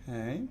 Okay.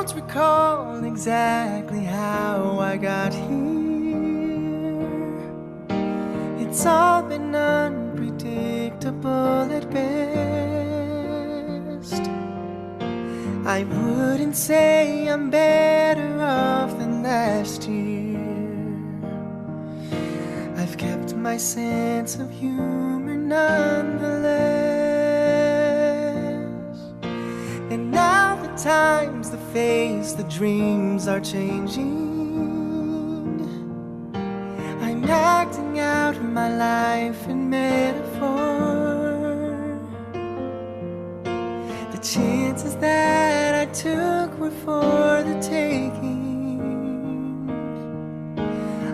don't recall exactly how I got here. It's all been unpredictable at best. I wouldn't say I'm better off than last year. I've kept my sense of humor nonetheless. And now the times, the face, the dreams are changing. I'm acting out my life in metaphor. The chances that I took were for the taking.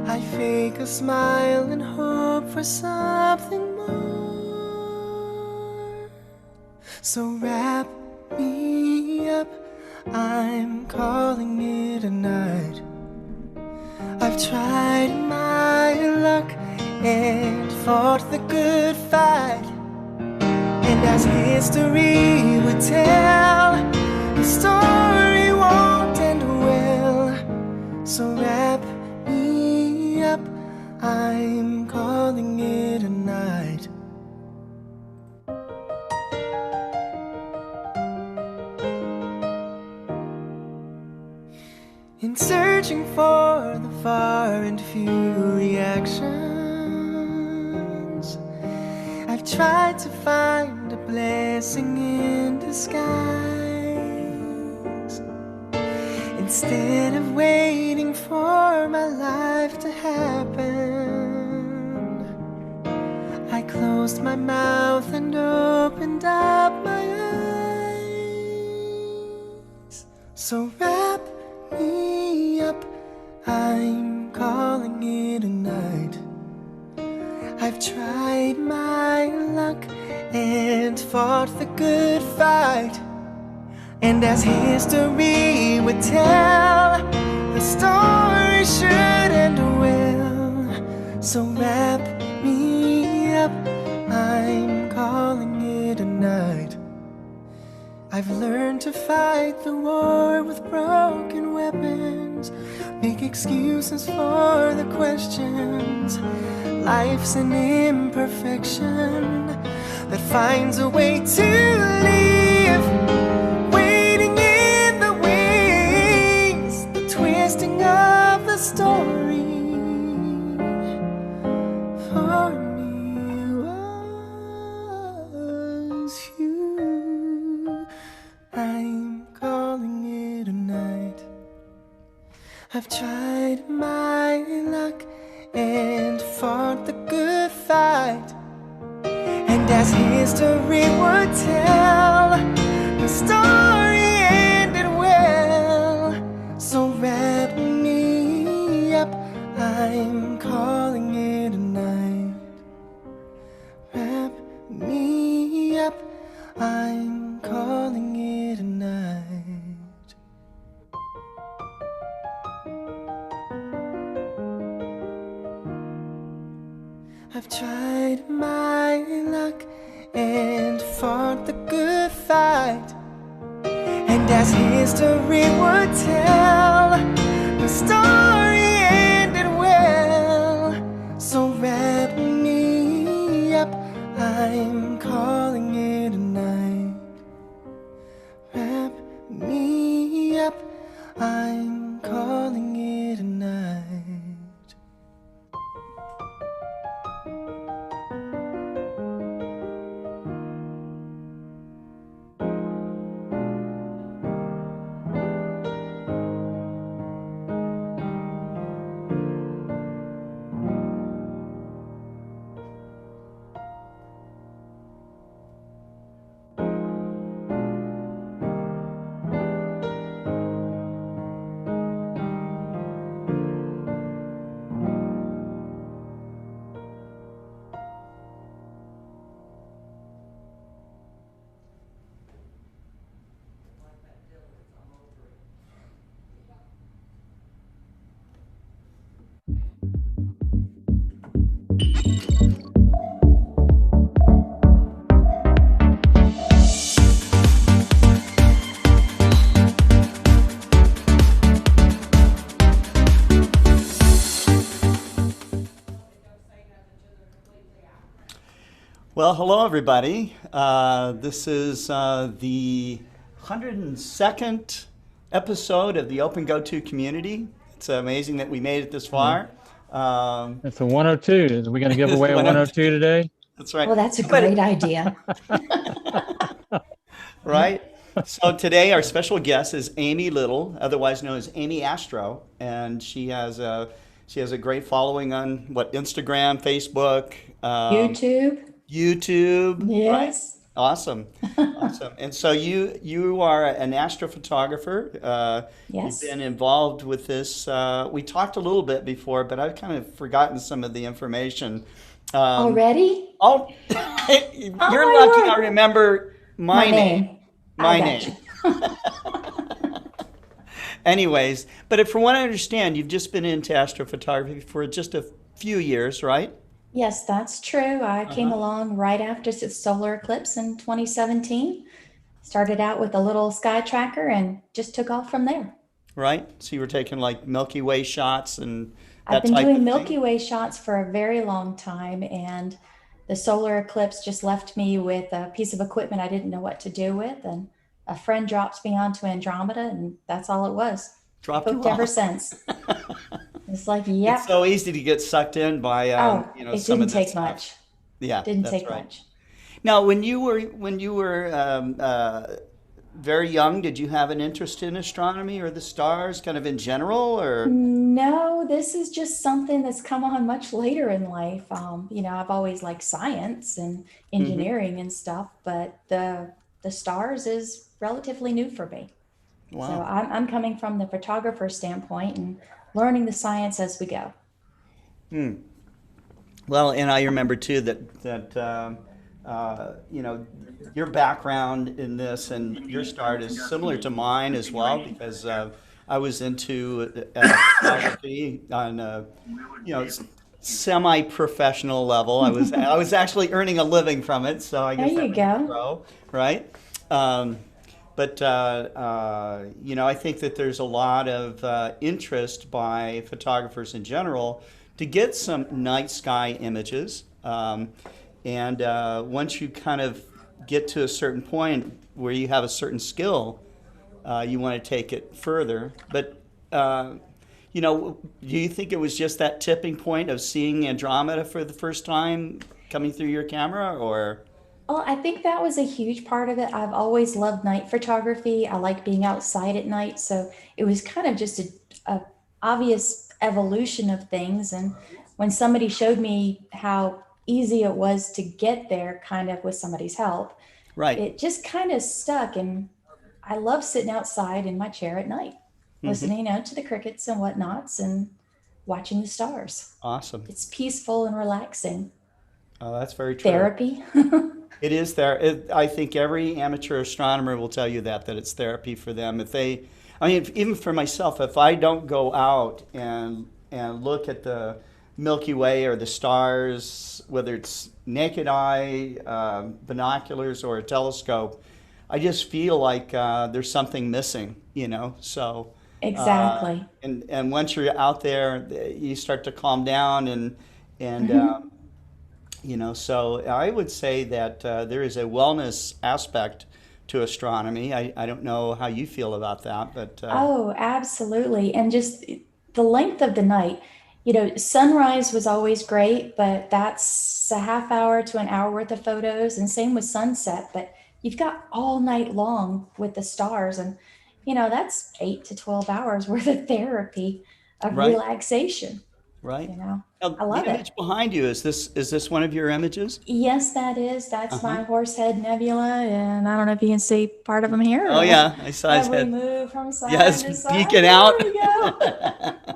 I fake a smile and hope for something more. So wrap me up, I'm calling it a night. I've tried my luck and fought the good fight. And as history would tell, the story won't end well. So wrap me up, I'm calling it a night. In searching for the far and few reactions, I've tried to find a blessing in disguise. Instead of waiting for my life to happen, I closed my mouth and opened up my eyes. So wrap me up, I'm calling it a night. I've tried my luck and fought the good fight. And as history would tell, the story should end well. So wrap me up, I'm calling it a night. I've learned to fight the war with broken weapons, make excuses for the questions. Life's an imperfection that finds a way to live, waiting in the wings, the twisting of the story. For me was you. I'm calling it a night. I've tried my luck and fought the good fight. And as history would tell, the story ended well. So wrap me up, I'm calling it a night. Wrap me up, I'm calling it a night. I've tried my luck and fought the good fight. And as history would tell, the story ended well. So wrap me up, I'm calling it a night. Wrap me up, I'm calling it a night. Well, hello everybody. This is the 102nd episode of the OpenGOTO Community. It's amazing that we made it this Yeah. far. Um, It's a 102. Are we going to give this is away a one of 102 today? that's right. Oh, that's a But great idea. right. So today our special guest is Amy Little, otherwise known as Amy Astro, and she has a great following on Instagram, Facebook, YouTube. YouTube, right? Yes. Awesome, awesome. And so you are an astrophotographer. You've Yes. been involved with this. We talked a little bit before, but I've kind of forgotten some of the information. Um, Already? oh, Oh you're lucky. I my word. remember My my name. name. I My got name. you. Anyways, but from what I understand, you've just been into astrophotography for just a few years, right? Yes, that's true. I came Uh-huh. along right after the solar eclipse in 2017. Started out with a little sky tracker and just took off from there. Right. So you were taking like Milky Way shots and I've that been type doing of thing. Milky Way shots for a very long time, and the solar eclipse just left me with a piece of equipment I didn't know what to do with. And a friend dropped me onto Andromeda, and that's all it was. Dropped you Hooked ever off. since. It's like, It's yep. so easy to get sucked in by Oh, it some didn't of this take stuff. much. Yeah, Didn't that's take right. much. Now, when you were very young, did you have an interest in astronomy or the stars, kind of in general, or? No, this is just something that's come on much later in life. I've always liked science and Hmm. engineering and stuff, but the stars is relatively new for me. So Wow. I'm coming from the photographer standpoint and learning the science as we go. Hmm. Well, and I remember too that your background in this and your start is similar to mine as well because I was into photography on you know semi-professional level. I was actually earning a living from it, so I There guess that you was a go. pro, right? Um, but I think that there's a lot of interest by photographers in general to get some night sky images. And once you kind of get to a certain point where you have a certain skill, you want to take it further. But do you think it was just that tipping point of seeing Andromeda for the first time coming through your camera, or? Well, I think that was a huge part of it. I've always loved night photography. I like being outside at night, so it was kind of just a obvious evolution of things. And when somebody showed me how easy it was to get there, kind of with somebody's help, Right. it just kind of stuck. And I love sitting outside in my chair at night, Hmm. listening, to the crickets and whatnots and watching the stars. Awesome. It's peaceful and relaxing. Oh, that's very true. Therapy. It is there. I think every amateur astronomer will tell you that it's therapy for them. I mean, even for myself, if I don't go out and look at the Milky Way or the stars, whether it's naked eye, binoculars, or a telescope, I just feel like there's something missing. So, Exactly. and once you're out there, you start to calm down and Mhm. so I would say that there is a wellness aspect to astronomy. I don't know how you feel about that, but Oh, absolutely. And just the length of the night. Sunrise was always great, but that's a half hour to an hour worth of photos, and same with sunset. But you've got all night long with the stars, and that's 8 to 12 hours worth of therapy, of right, relaxation. right. You know, Now, I the love it. image behind you is this one of your images? Yes, that is. That's Uh-huh. my Horsehead Nebula, and I don't know if you can see part of them here. Oh yeah, I saw his Have we head. moved from side Yes, to side? peeking There out. we go.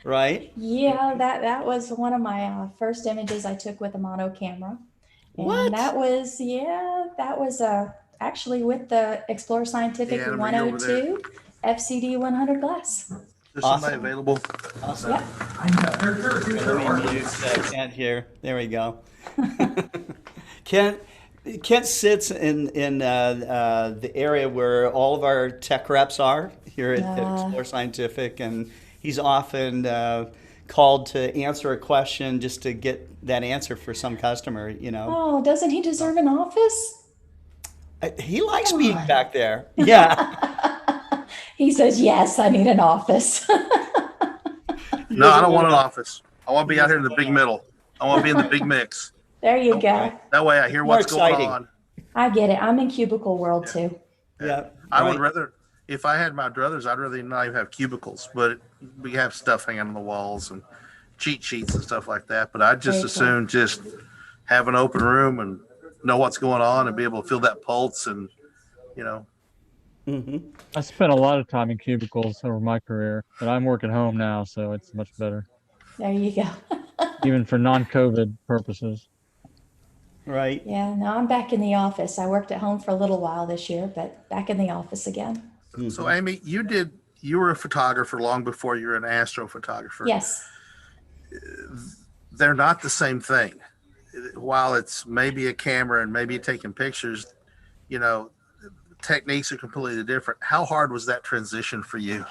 Right? Yeah, that was one of my first images I took with a mono camera, and What? that was actually with the Explore Hey Scientific Adam, are you over there? 102 FCD 100 glass. There's somebody Awesome. available. Awesome. Yep. Here, let me mute Kent here. There we go. Kent, Kent sits in the area where all of our tech reps are here at Uh, Explore Scientific, and he's often called to answer a question just to get that answer for some customer, Oh, doesn't he deserve an office? He likes Come being on. back there. Yeah. He says, yes, I need an office. He No, I doesn't don't want want an to, office. I want to he be out here doesn't in the want big to. middle. I want to be in the big mix. There you Okay. go. That way I It's hear more what's going exciting. on. I get it. I'm in cubicle world Yeah. too. Yeah. Yeah. I would Right. rather, if I had my druthers, I'd rather not even have cubicles, but we have stuff hanging on the walls and cheat sheets and stuff like that. But I'd just Very as cool. soon just have an open room and know what's going on and be able to feel that pulse and, you know, Hmm. I spent a lot of time in cubicles over my career, but I'm working home now, so it's much better, There you go. even for non-COVID purposes. Right. Yeah, no, I'm back in the office. I worked at home for a little while this year, but back in the office again. so Amy, you were a photographer long before you were an astro photographer. Yes. They're not the same thing. While it's maybe a camera and maybe taking pictures, you know, techniques are completely different. How hard was that transition for you?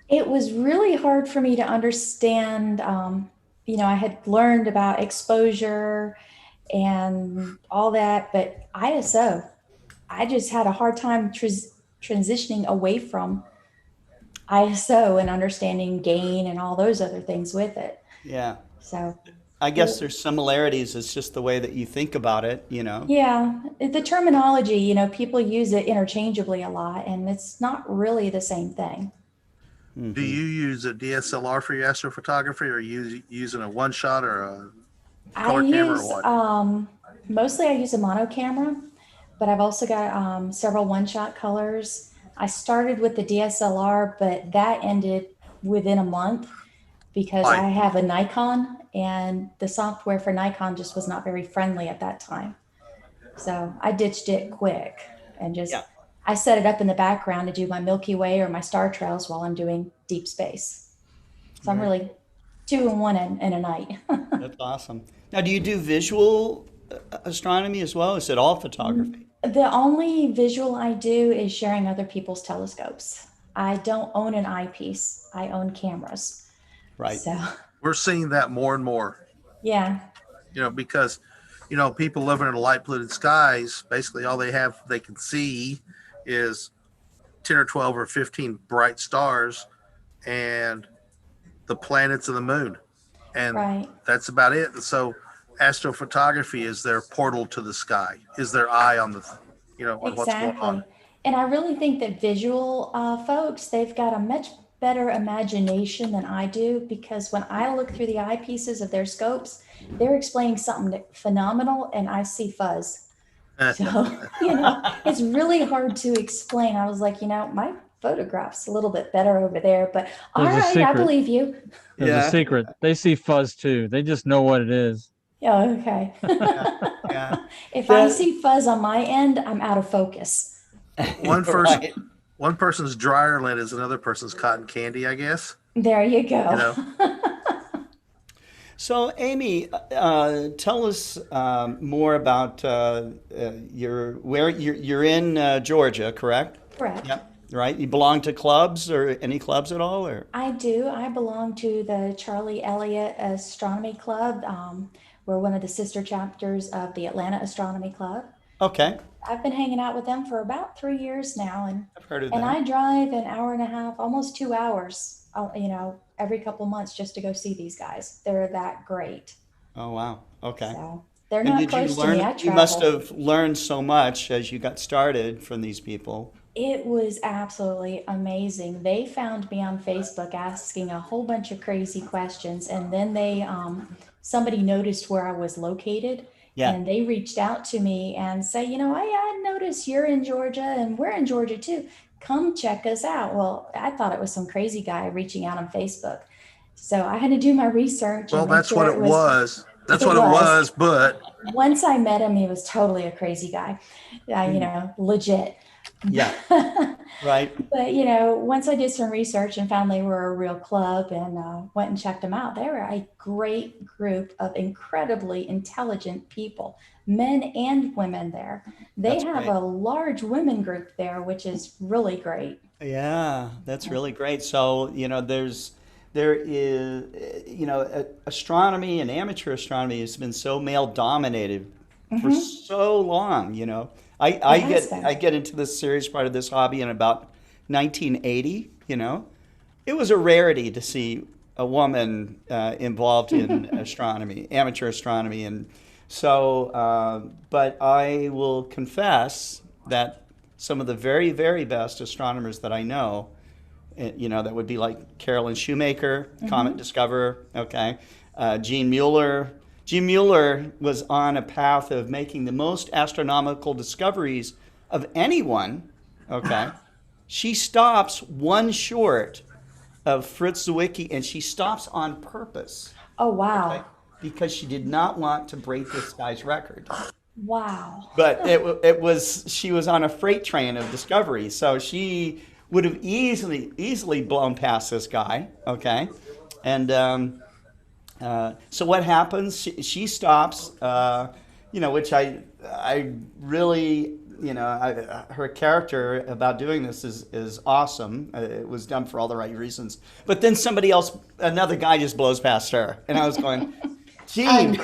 It was really hard for me to understand. I had learned about exposure and all that, but ISO, I just had a hard time transitioning away from ISO and understanding gain and all those other things with it. Yeah. So, I guess there's similarities. It's just the way that you think about it. yeah, the terminology, people use it interchangeably a lot, and it's not really the same thing. Do you use a DSLR for your astrophotography, or are you using a one shot or a I color camera or use what? mostly I use a mono camera, but I've also got several one-shot colors. I started with the DSLR, but that ended within a month because I Why? have a Nikon, and the software for Nikon just was not very friendly at that time. So I ditched it quick and just Yeah. I set it up in the background to do my Milky Way or my star trails while I'm doing deep space. So I'm Very really 2 in 1 in a night. That's awesome. Now, do you do visual astronomy as well? Is it all photography? The only visual I do is sharing other people's telescopes. I don't own an eyepiece. I own cameras. Right. So, We're seeing that more and more, yeah, because, people living in light polluted skies, basically all they can see is 10 or 12 or 15 bright stars and the planets and the moon. And right. that's about it. So astrophotography is their portal to the sky, is their eye on on what's going Exactly. on. And I really think that visual folks, they've got a much better imagination than I do, because when I look through the eyepieces of their scopes, they're explaining something phenomenal and I see fuzz. So, it's really hard to explain. I was like, my photograph's a little bit better over there, but all There's a right, I secret. believe you. There's a Yeah. secret. They see fuzz too. They just know what it is. Yeah, okay. Yeah. Yeah. If I The- see fuzz on my end, I'm out of focus. One person, Right. one person's dryer lint is another person's cotton candy, I guess. There you go. You know, So, Amy, tell us more about you're in Georgia, correct? Correct. Yep. Right. You belong to clubs or any clubs at all, or? I do. I belong to the Charlie Elliott Astronomy Club. We're one of the sister chapters of the Atlanta Astronomy Club. Okay. I've been hanging out with them for about 3 years now, and I've heard of and that. I drive an hour and a half, almost 2 hours, every couple months just to go see these guys. They're that great. Oh, wow. Okay. So they're And not did you close to me. I learn? You must travel. have learned so much as you got started from these people. It was absolutely amazing. They found me on Facebook asking a whole bunch of crazy questions, and then somebody noticed where I was located, Yeah. and they reached out to me and say, I noticed you're in Georgia and we're in Georgia too. Come check us out. Well, I thought it was some crazy guy reaching out on Facebook, so I had to do my research well, and make that's sure what it was. That's what it was. But Once I met him, he was totally a crazy guy, legit. Yeah. Right. But once I did some research and found they were a real club and went and checked them out, they were a great group of incredibly intelligent people, men and women there. They That's have great. a large women group there, which is really great. Yeah, that's really great. So, there's there is, astronomy and amateur astronomy has been so male dominated for so long. It has been. I get into this serious part of this hobby in about 1980. It was a rarity to see a woman involved in astronomy, amateur astronomy, and so. But I will confess that some of the very, very best astronomers that I know, that would be like Carolyn Shoemaker, comet discoverer, okay, Gene Mueller. Gene Mueller was on a path of making the most astronomical discoveries of anyone, okay. She stops one short of Fritz Zwicky, and she stops on purpose, Oh, wow. okay, because she did not want to break this guy's record. Wow. But she was on a freight train of discovery, so she would have easily blown past this guy, okay? And so what happens? She stops, which I really, her character about doing this is awesome. It was done for all the right reasons. But then another guy just blows past her, and I was going, Gene.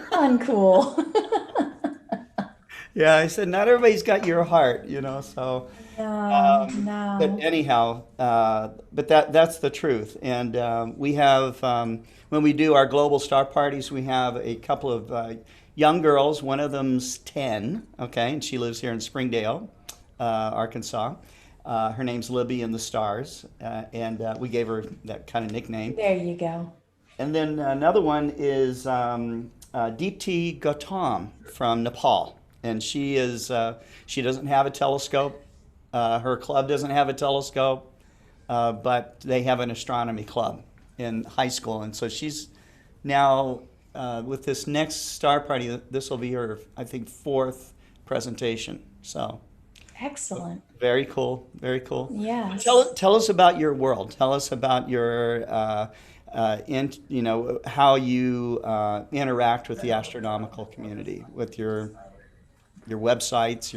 Uncool. Yeah, I said, not everybody's got your heart, so. No. But anyhow, but that's the truth. And we have, when we do our global star parties, we have a couple of young girls. One of them's 10, okay, and she lives here in Springdale, Arkansas. Her name's Libby in the Stars, and we gave her that kind of nickname. There you go. And then another one is Deepti Gautam from Nepal. And she doesn't have a telescope. Her club doesn't have a telescope, but they have an astronomy club in high school. And so she's now, with this next star party, this will be her, I think, 4th presentation. So Excellent. very cool, very cool. Yes. Tell us about your world. Tell us about your, how you interact with the astronomical community, with your websites,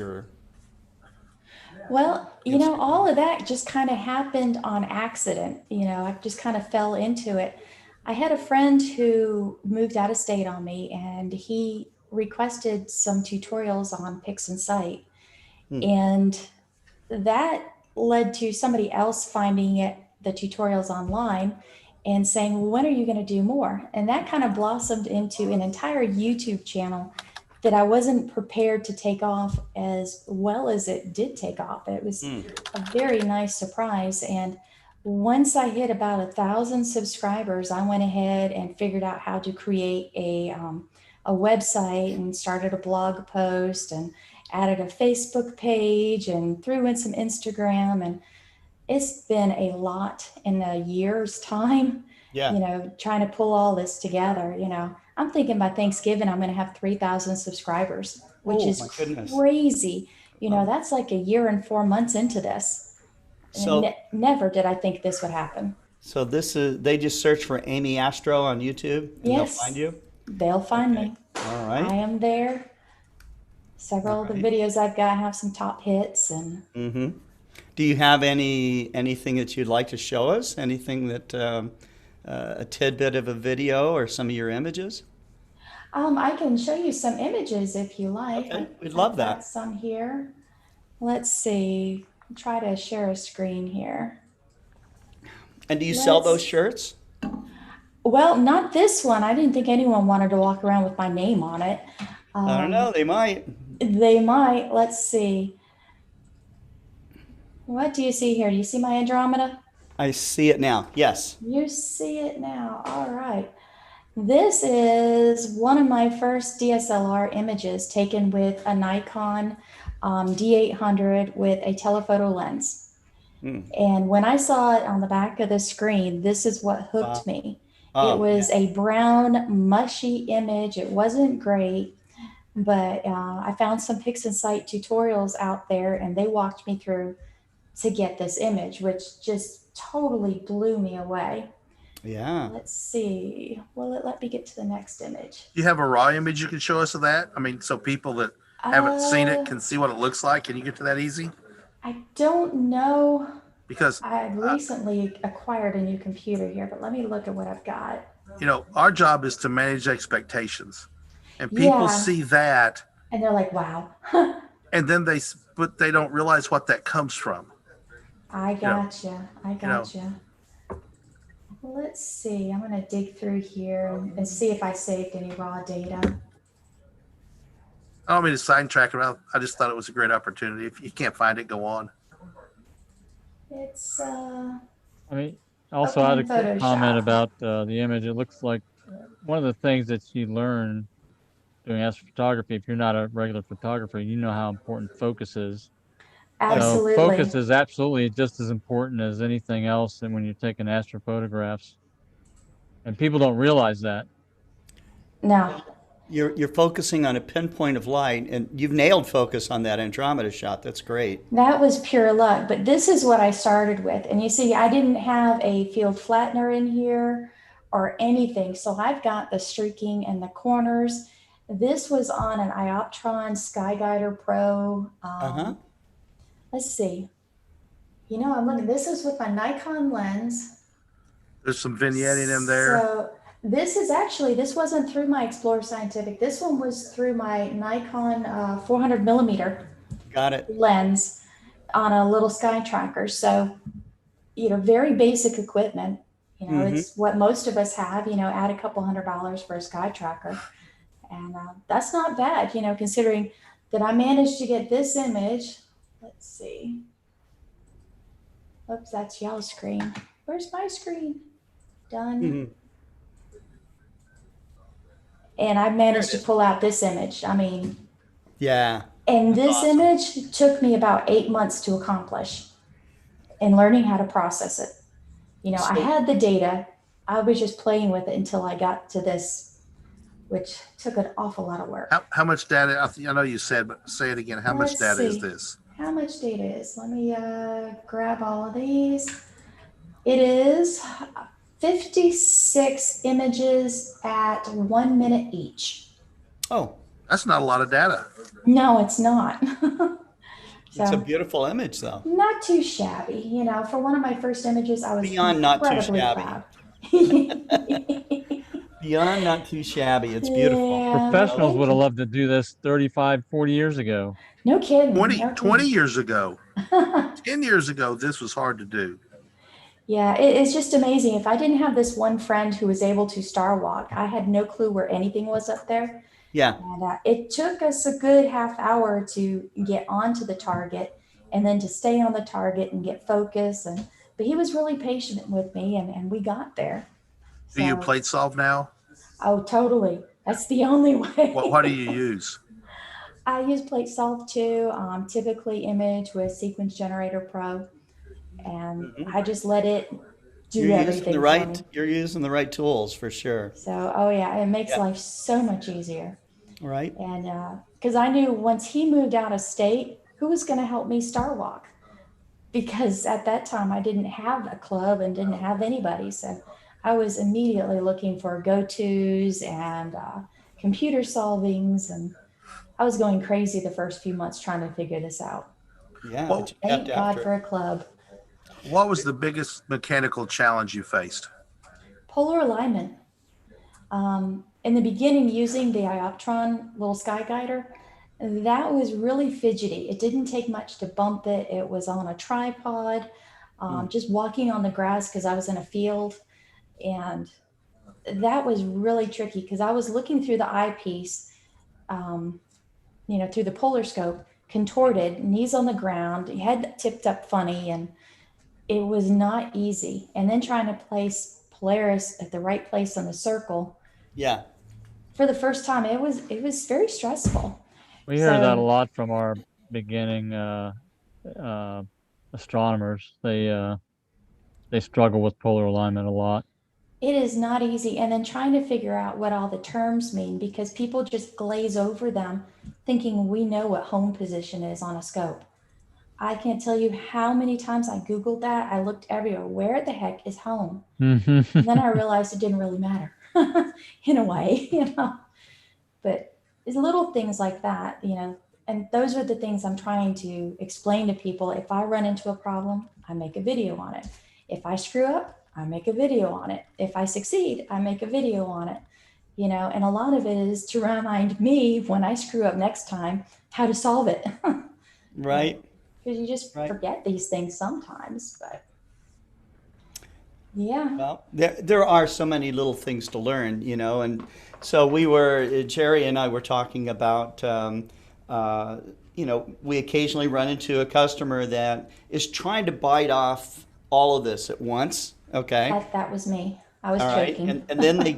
Well, all of that just kind of happened on accident. I just kind of fell into it. I had a friend who moved out of state on me, and he requested some tutorials on PixInsight. And that led to somebody else finding the tutorials online and saying, well, when are you going to do more? And that kind of blossomed into an entire YouTube channel that I wasn't prepared to take off as well as it did take off. It was a very nice surprise. And once I hit about 1,000 subscribers, I went ahead and figured out how to create a website and started a blog post and added a Facebook page and threw in some Instagram. And it's been a lot in a year's time, trying to pull all this together. I'm thinking by Thanksgiving, I'm going to have 3,000 subscribers, which is crazy. That's like a year and 4 months into this. So Never did I think this would happen. So they just search for Amy Astro on YouTube and they'll find you? They'll find me. All right. I am there. Several of the videos I've got have some top hits. And Do you have anything that you'd like to show us? Anything that a tidbit of a video or some of your images? I can show you some images if you like. Okay, we'd love I've that. got some here. Let's see. Try to share a screen here. And do you sell those shirts? Well, not this one. I didn't think anyone wanted to walk around with my name on it. I don't know. They might. They might. Let's see. What do you see here? Do you see my Andromeda? I see it now. Yes. You see it now. All right. This is one of my first DSLR images taken with a Nikon D800 with a telephoto lens. And when I saw it on the back of the screen, this is what hooked me. It was a brown, mushy image. It wasn't great, but I found some PixInsight tutorials out there, and they walked me through to get this image, which just totally blew me away. Yeah. Let's see. Will it let me get to the next image? You have a raw image you can show us of that? I mean, so people that haven't seen it can see what it looks like. Can you get to that easy? I don't know because I recently acquired a new computer here, but let me look at what I've got. our job is to manage expectations, and people Yeah. see that, And they're like, wow. and then but they don't realize what that comes from. I You know, gotcha. I you know, gotcha. Let's see. I'm going to dig through here and see if I saved any raw data. I don't mean to sidetrack around. I just thought it was a great opportunity. If you can't find it, go on. It's I mean, also I had a opening quick comment Photoshop. about the image. It looks like one of the things that you learn doing astrophotography, if you're not a regular photographer, you know how important focus is. So Absolutely. focus is absolutely just as important as anything else and when you're taking astrophotographs. And people don't realize that. No, You're focusing on a pinpoint of light, and you've nailed focus on that Andromeda shot. That's great. that was pure luck. But this is what I started with. And you see, I didn't have a field flattener in here or anything. So I've got the streaking and the corners. This was on an Ioptron Skyguider Pro. Uh-huh. Let's see. I'm looking. This is with my Nikon lens. There's some vignetting in there. So this wasn't through my Explorer Scientific. This one was through my Nikon 400 millimeter Got it. lens on a little sky tracker. So, very basic equipment. It's what most of us have, add a couple $100 for a sky tracker. And that's not bad, considering that I managed to get this image. Let's see. Oops, that's y'all's screen. Where's my screen? Done. Mhm. And I managed to pull out this image. I mean, Yeah. and That's this awesome. image took me about 8 months to accomplish in learning how to process it. I So- had the data. I was just playing with it until I got to this, which took an awful lot of work. How much data? I know you said, but say it again. How much Let's data is see. this? How much data is? Let me grab all of these. It is 56 images at 1 minute each. Oh, That's not a lot of data. No, it's not. it's a So beautiful image, though. not too shabby. For one of my first images, I was Beyond not too incredibly shabby. proud. Beyond not too shabby. It's beautiful. Yeah, Professionals thank would have you. loved to do this 35, 40 years ago. No kidding. 20, No 20 kidding. years ago, 10 years ago, this was hard to do. Yeah, it's just amazing. If I didn't have this one friend who was able to star walk, I had no clue where anything was up there. Yeah. And it took us a good half hour to get onto the target and then to stay on the target and get focus. But he was really patient with me and we got there. Do you So- plate solve now? Oh, totally. That's the only way. What do you use? I use Plate Solve too, typically Image with Sequence Generator Pro. And I just let it do You're using everything the for right. me. You're using the right tools for sure. So, oh yeah, it makes Yeah. life so much easier. Right. And because I knew once he moved out of state, who was going to help me star walk? Because at that time I didn't have a club and didn't have anybody. So I was immediately looking for go-tos and computer solvings. And I was going crazy the first few months trying to figure this out. Yeah. Well, But you kept Thank God after for it. a club. What was the biggest mechanical challenge you faced? Polar alignment. In the beginning, using the Ioptron little sky guider, that was really fidgety. It didn't take much to bump it. It was on a tripod, just walking on the grass because I was in a field. And that was really tricky because I was looking through the eyepiece, through the polar scope, contorted, knees on the ground, head tipped up funny, and it was not easy. And then trying to place Polaris at the right place on the circle Yeah. for the first time, it was very stressful. We hear that a So- lot from our beginning astronomers. They struggle with polar alignment a lot. It is not easy. And then trying to figure out what all the terms mean because people just glaze over them thinking we know what home position is on a scope. I can't tell you how many times I Googled that. I looked everywhere. Where the heck is home? And then I realized it didn't really matter in a way, But it's little things like that, and those are the things I'm trying to explain to people. If I run into a problem, I make a video on it. If I screw up, I make a video on it. If I succeed, I make a video on it. You know, and a lot of it is to remind me when I screw up next time how to solve it. Right. Because you just Right. forget these things sometimes. But yeah. Well, there are so many little things to learn, you know, and so Jerry and I were talking about, you know, we occasionally run into a customer that is trying to bite off all of this at once. Okay. That was me. I was All right. choking. And then they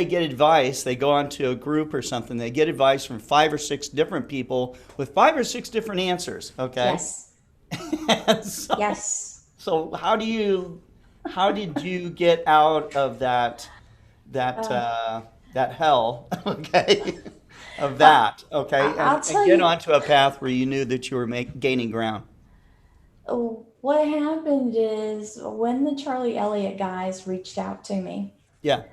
get advice. They go onto a group or something. They get advice from 5 or 6 different people with 5 or 6 different answers. Okay. Yes. And so, Yes. so how did you get out of that hell, okay, of that, okay, I'll and tell get you. onto a path where you knew that you were gaining ground? What happened is when the Charlie Elliott guys reached out to me, Yeah.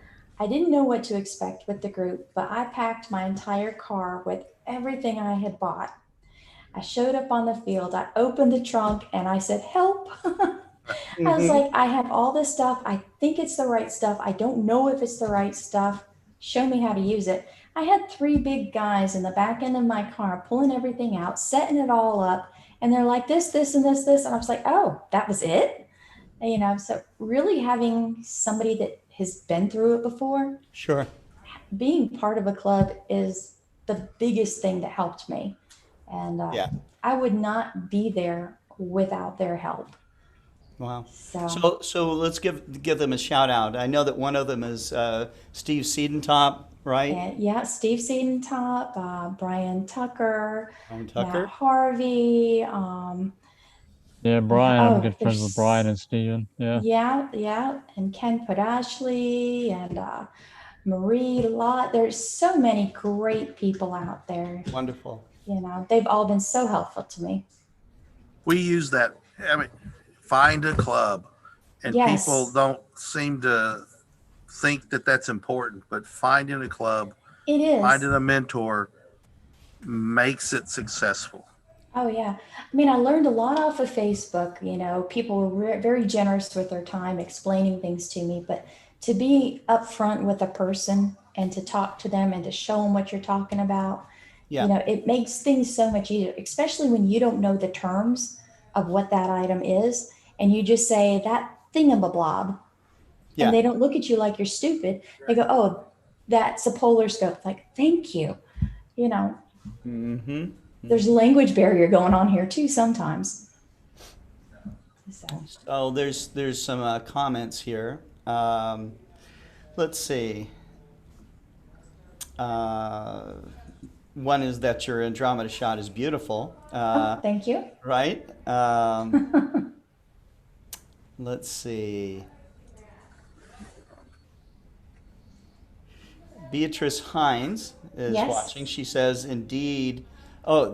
I didn't know what to expect with the group, but I packed my entire car with everything I had bought. I showed up on the field, I opened the trunk, and I said, "Help." I was Hmm. like, I have all this stuff. I think it's the right stuff. I don't know if it's the right stuff. Show me how to use it. I had 3 big guys in the back end of my car pulling everything out, setting it all up. And they're like, this, and this, this. And I was like, oh, that was it? And, you know, so really having somebody that has been through it before, Sure. being part of a club is the biggest thing that helped me. And Yeah. I would not be there without their help. Wow. So. So let's give them a shout out. I know that one of them is Steve Siedentop, right? And yeah, Steve Siedentop, Brian Tucker, Brian Matt Tucker. Harvey. Yeah, Brian. I'm good friends with Brian There's and Steven. Yeah. yeah, and Ken Podashley and Marie Lott. There's so many great people out there. Wonderful. You know, they've all been so helpful to me. We use that. I mean, find a club, and Yes. people don't seem to think that that's important, but finding a club, It is. finding a mentor makes it successful. Oh yeah. I mean, I learned a lot off of Facebook. You know, people were very generous with their time explaining things to me, but to be upfront with a person and to talk to them and to show them what you're talking about, you Yeah. know, it makes things so much easier, especially when you don't know the terms of what that item is and you just say that thingamablob Yeah. and they don't look at you like you're stupid. They go, "Oh, that's a polar scope." Like, "Thank you." You know, Mm-hmm. there's a language barrier going on here too sometimes. So, So there's some comments here. Let's see. Uh, One is that your Andromeda shot is beautiful, thank you. right? Let's see. Beatrice Hines is Yes. watching. She says, indeed. Oh,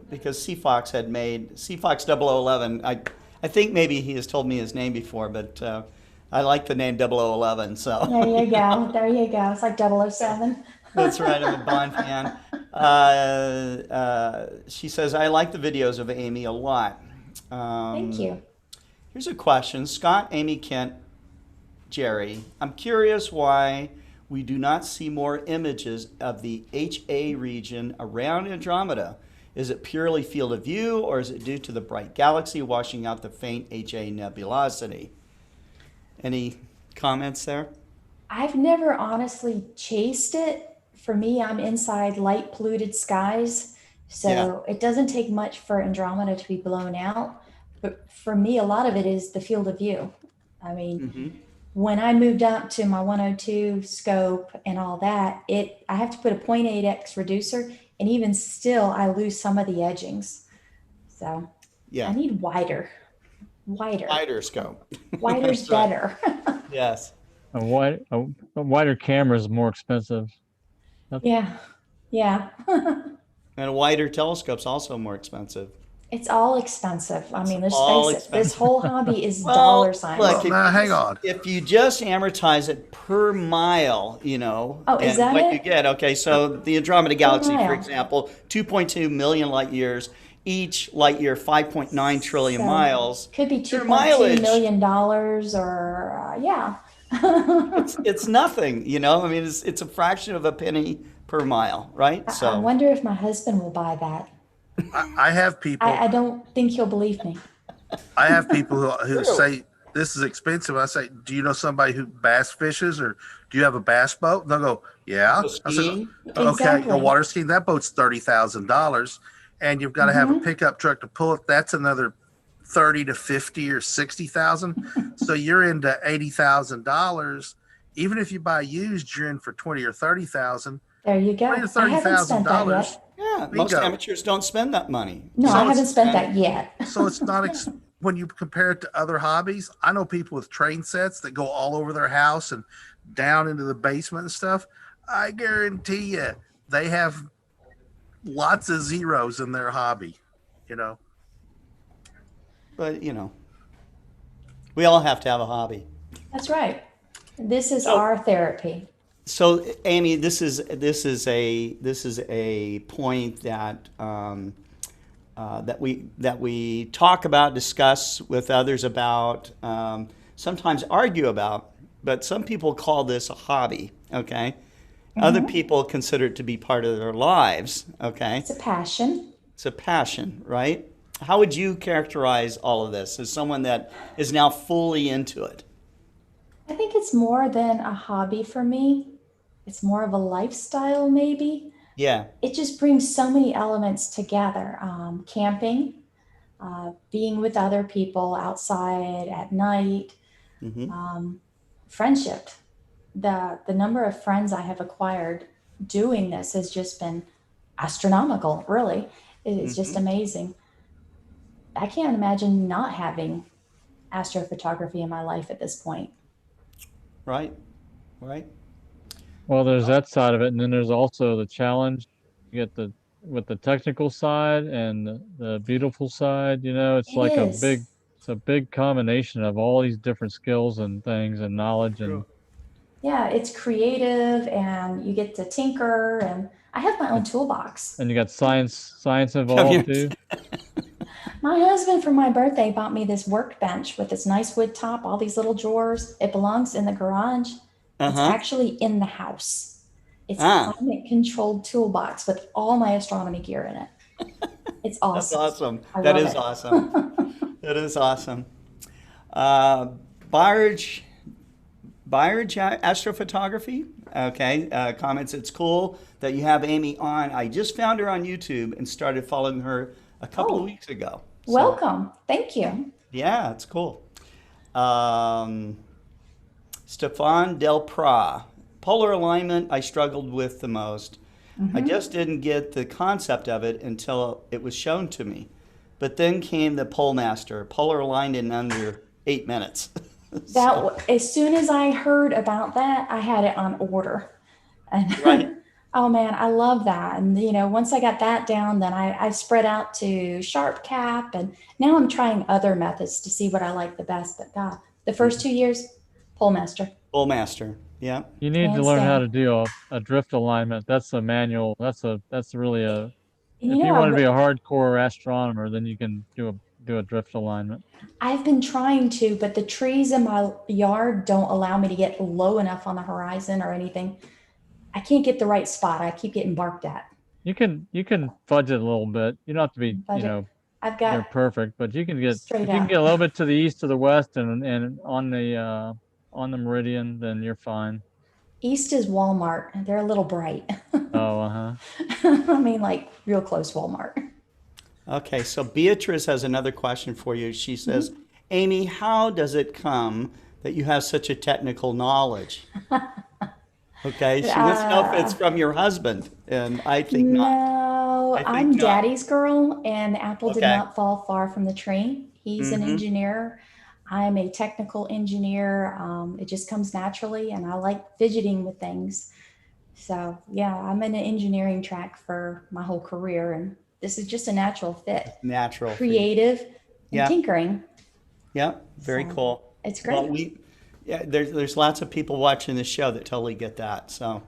because CFox had made CFox 0011. I think maybe he has told me his name before, but I like the name 0011. So There you go. There you go. It's like 007. that's right. I'm a Bond fan. She says, I like the videos of Amy a lot. Thank you. Here's a question. Scott, Amy, Kent, Jerry, I'm curious why we do not see more images of the HA region around Andromeda. Is it purely field of view, or is it due to the bright galaxy washing out the faint HA nebulosity? Any comments there? I've never honestly chased it. For me, I'm inside light polluted skies. So Yeah. it doesn't take much for Andromeda to be blown out. But for me, a lot of it is the field of view. I mean, Mm-hmm. when I moved up to my 102 scope and all that, I have to put a 0.8x reducer, and even still, I lose some of the edgings. So I Yeah. need wider. Wider scope. Wider's That's right. better. Yes. A wider camera is more expensive. Yeah. Yeah. And a wider telescope's also more expensive. It's all expensive. I It's mean, let's all face it, this expensive. whole hobby is dollar Well, signs. look, Well, now hang on. if you just amortize it per mile, Oh, is and that what you it? get, okay, so the Andromeda Per Galaxy, for mile. example, 2.2 million light years, each light year 5.9 trillion So miles. could be Your 2.2 mileage, million dollars or yeah. it's nothing, I mean, it's a fraction of a penny per mile, right? I So, wonder if my husband will buy that. I have people. I don't think he'll believe me. I have people who true. say this is expensive. I say, do you know somebody who bass fishes, or do you have a bass boat? And they'll go, yeah. Go I said, skiing. okay, go Exactly. water skiing. That boat's $30,000, and you've got to have a Hmm. pickup truck to pull it. That's another 30 to 50 or 60,000. So you're into $80,000. Even if you buy used, you're in for 20 or 30,000. There you 20 or go. I thirty haven't thousand spent that dollars. yet. Yeah, most Bingo. amateurs don't spend that money. No, I So haven't it's spent And that yet. so it's not when you compare it to other hobbies. I know people with train sets that go all over their house and down into the basement and stuff. I guarantee you they have lots of zeros in their hobby. You know, but we all have to have a hobby. That's right. This is So our therapy. So, Amy, this is a point that that we talk about, discuss with others about, sometimes argue about, but some people call this a hobby. Okay, other Hmm. people consider it to be part of their lives. Okay, It's a passion. it's a passion, right? How would you characterize all of this as someone that is now fully into it? I think it's more than a hobby for me. It's more of a lifestyle, maybe. Yeah. It just brings so many elements together. Camping, being with other people outside at night, Mm-hmm. um, friendship. The number of friends I have acquired doing this has just been astronomical, really. It's just Mm-hmm. amazing. I can't imagine not having astrophotography in my life at this point. Right. Right. Well, there's that side of it, and then there's also the challenge. You get the with the technical side and the beautiful side. It's It like is. it's a big combination of all these different skills and things and knowledge, and True. Yeah, it's creative and you get to tinker and I have my own toolbox. and you got science Have involved you? too. My husband for my birthday bought me this workbench with this nice wood top, all these little drawers. It belongs in the garage. It's Uh-huh. actually in the house. It's a Ah, climate controlled toolbox with all my astronomy gear in it. It's that's awesome. awesome. I That love is it. awesome. That is awesome. Uh, Barge, Astrophotography. Okay. Comments. It's cool that you have Amy on. I just found her on YouTube and started following her a couple of Oh, weeks ago. So welcome. Thank you. yeah, it's cool. Um, Stefan Del Pra. Polar alignment I struggled with the most. I Hmm. just didn't get the concept of it until it was shown to me. But then came the Pole Master, polar aligned in under 8 minutes. So, As soon as I heard about that, I had it on order. right. And oh man, I love that. And once I got that down, then I spread out to sharp cap, and now I'm trying other methods to see what I like the best. But God, the first 2 years, pole master, Pole Master. Yeah. You need to hands learn how down. to do a drift alignment. That's a manual. That's really a And if you want to be a hardcore astronomer, then you can do a drift alignment. I've been trying to, but the trees in my yard don't allow me to get low enough on the horizon or anything. I can't get the right spot. I keep getting barked at. You can fudge it a little bit. You don't have to be Budget. I've near got perfect, but you can get straight if you can up. get a little bit to the east or the west and on the meridian, then you're fine. East is Walmart. They're a little bright. Oh, uh-huh. I mean, like real close Walmart. Okay. So Beatrice has another question for you. She says, Mhm. Amy, how does it come that you have such a technical knowledge? Okay. She wants to know if it's Uh, from your husband. And I think not. no, I think I'm not. daddy's girl, and the apple did Okay. not fall far from the tree. He's an Mm-hmm. engineer. I'm a technical engineer. It just comes naturally, and I like fidgeting with things. So, yeah, I'm in an engineering track for my whole career, and this is just a natural fit, Natural for you. creative and Yeah. tinkering. Yeah, very So, cool. it's Well, great. yeah, there's lots of people watching this show that totally get that. So,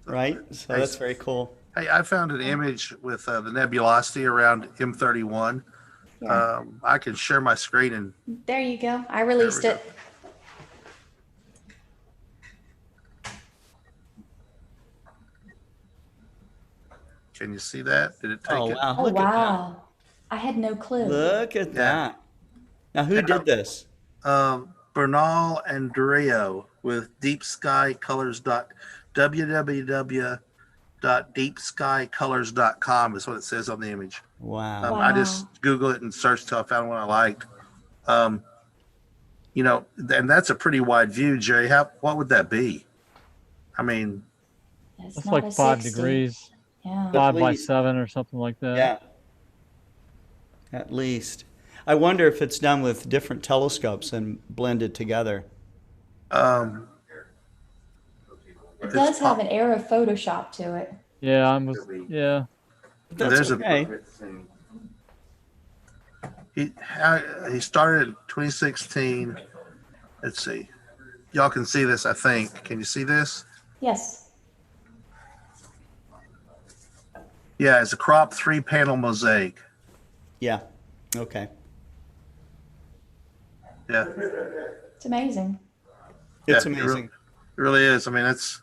right? So Hey, that's very cool. hey, I found an image with the nebulosity around M31. Yeah, I can share my screen and there you go. I there we released go. it. Can you see that? Did it take Oh it? wow, Oh, look at that. wow. I had no clue. Look at Yeah. that. Now, who did this? Bernal and Durio with www.deepskycolors.com is what it says on the image. Wow. I just Googled it and searched till I found one I liked. Um, and that's a pretty wide view, Jerry. What would that be? I mean, It's That's not like a 5 60. degrees, Yeah. At 5 by least. 7 or something like that. Yeah, at least. I wonder if it's done with different telescopes and blended together. um, It it's does have pop- an air of Photoshop to it. Yeah, yeah. But that's there's okay. he started in 2016. Let's see. Y'all can see this, I think. Can you see this? Yes. Yeah, it's a crop 3-panel mosaic. Yeah. Okay. Yeah, It's amazing. It's yeah, amazing It really is. I mean, it's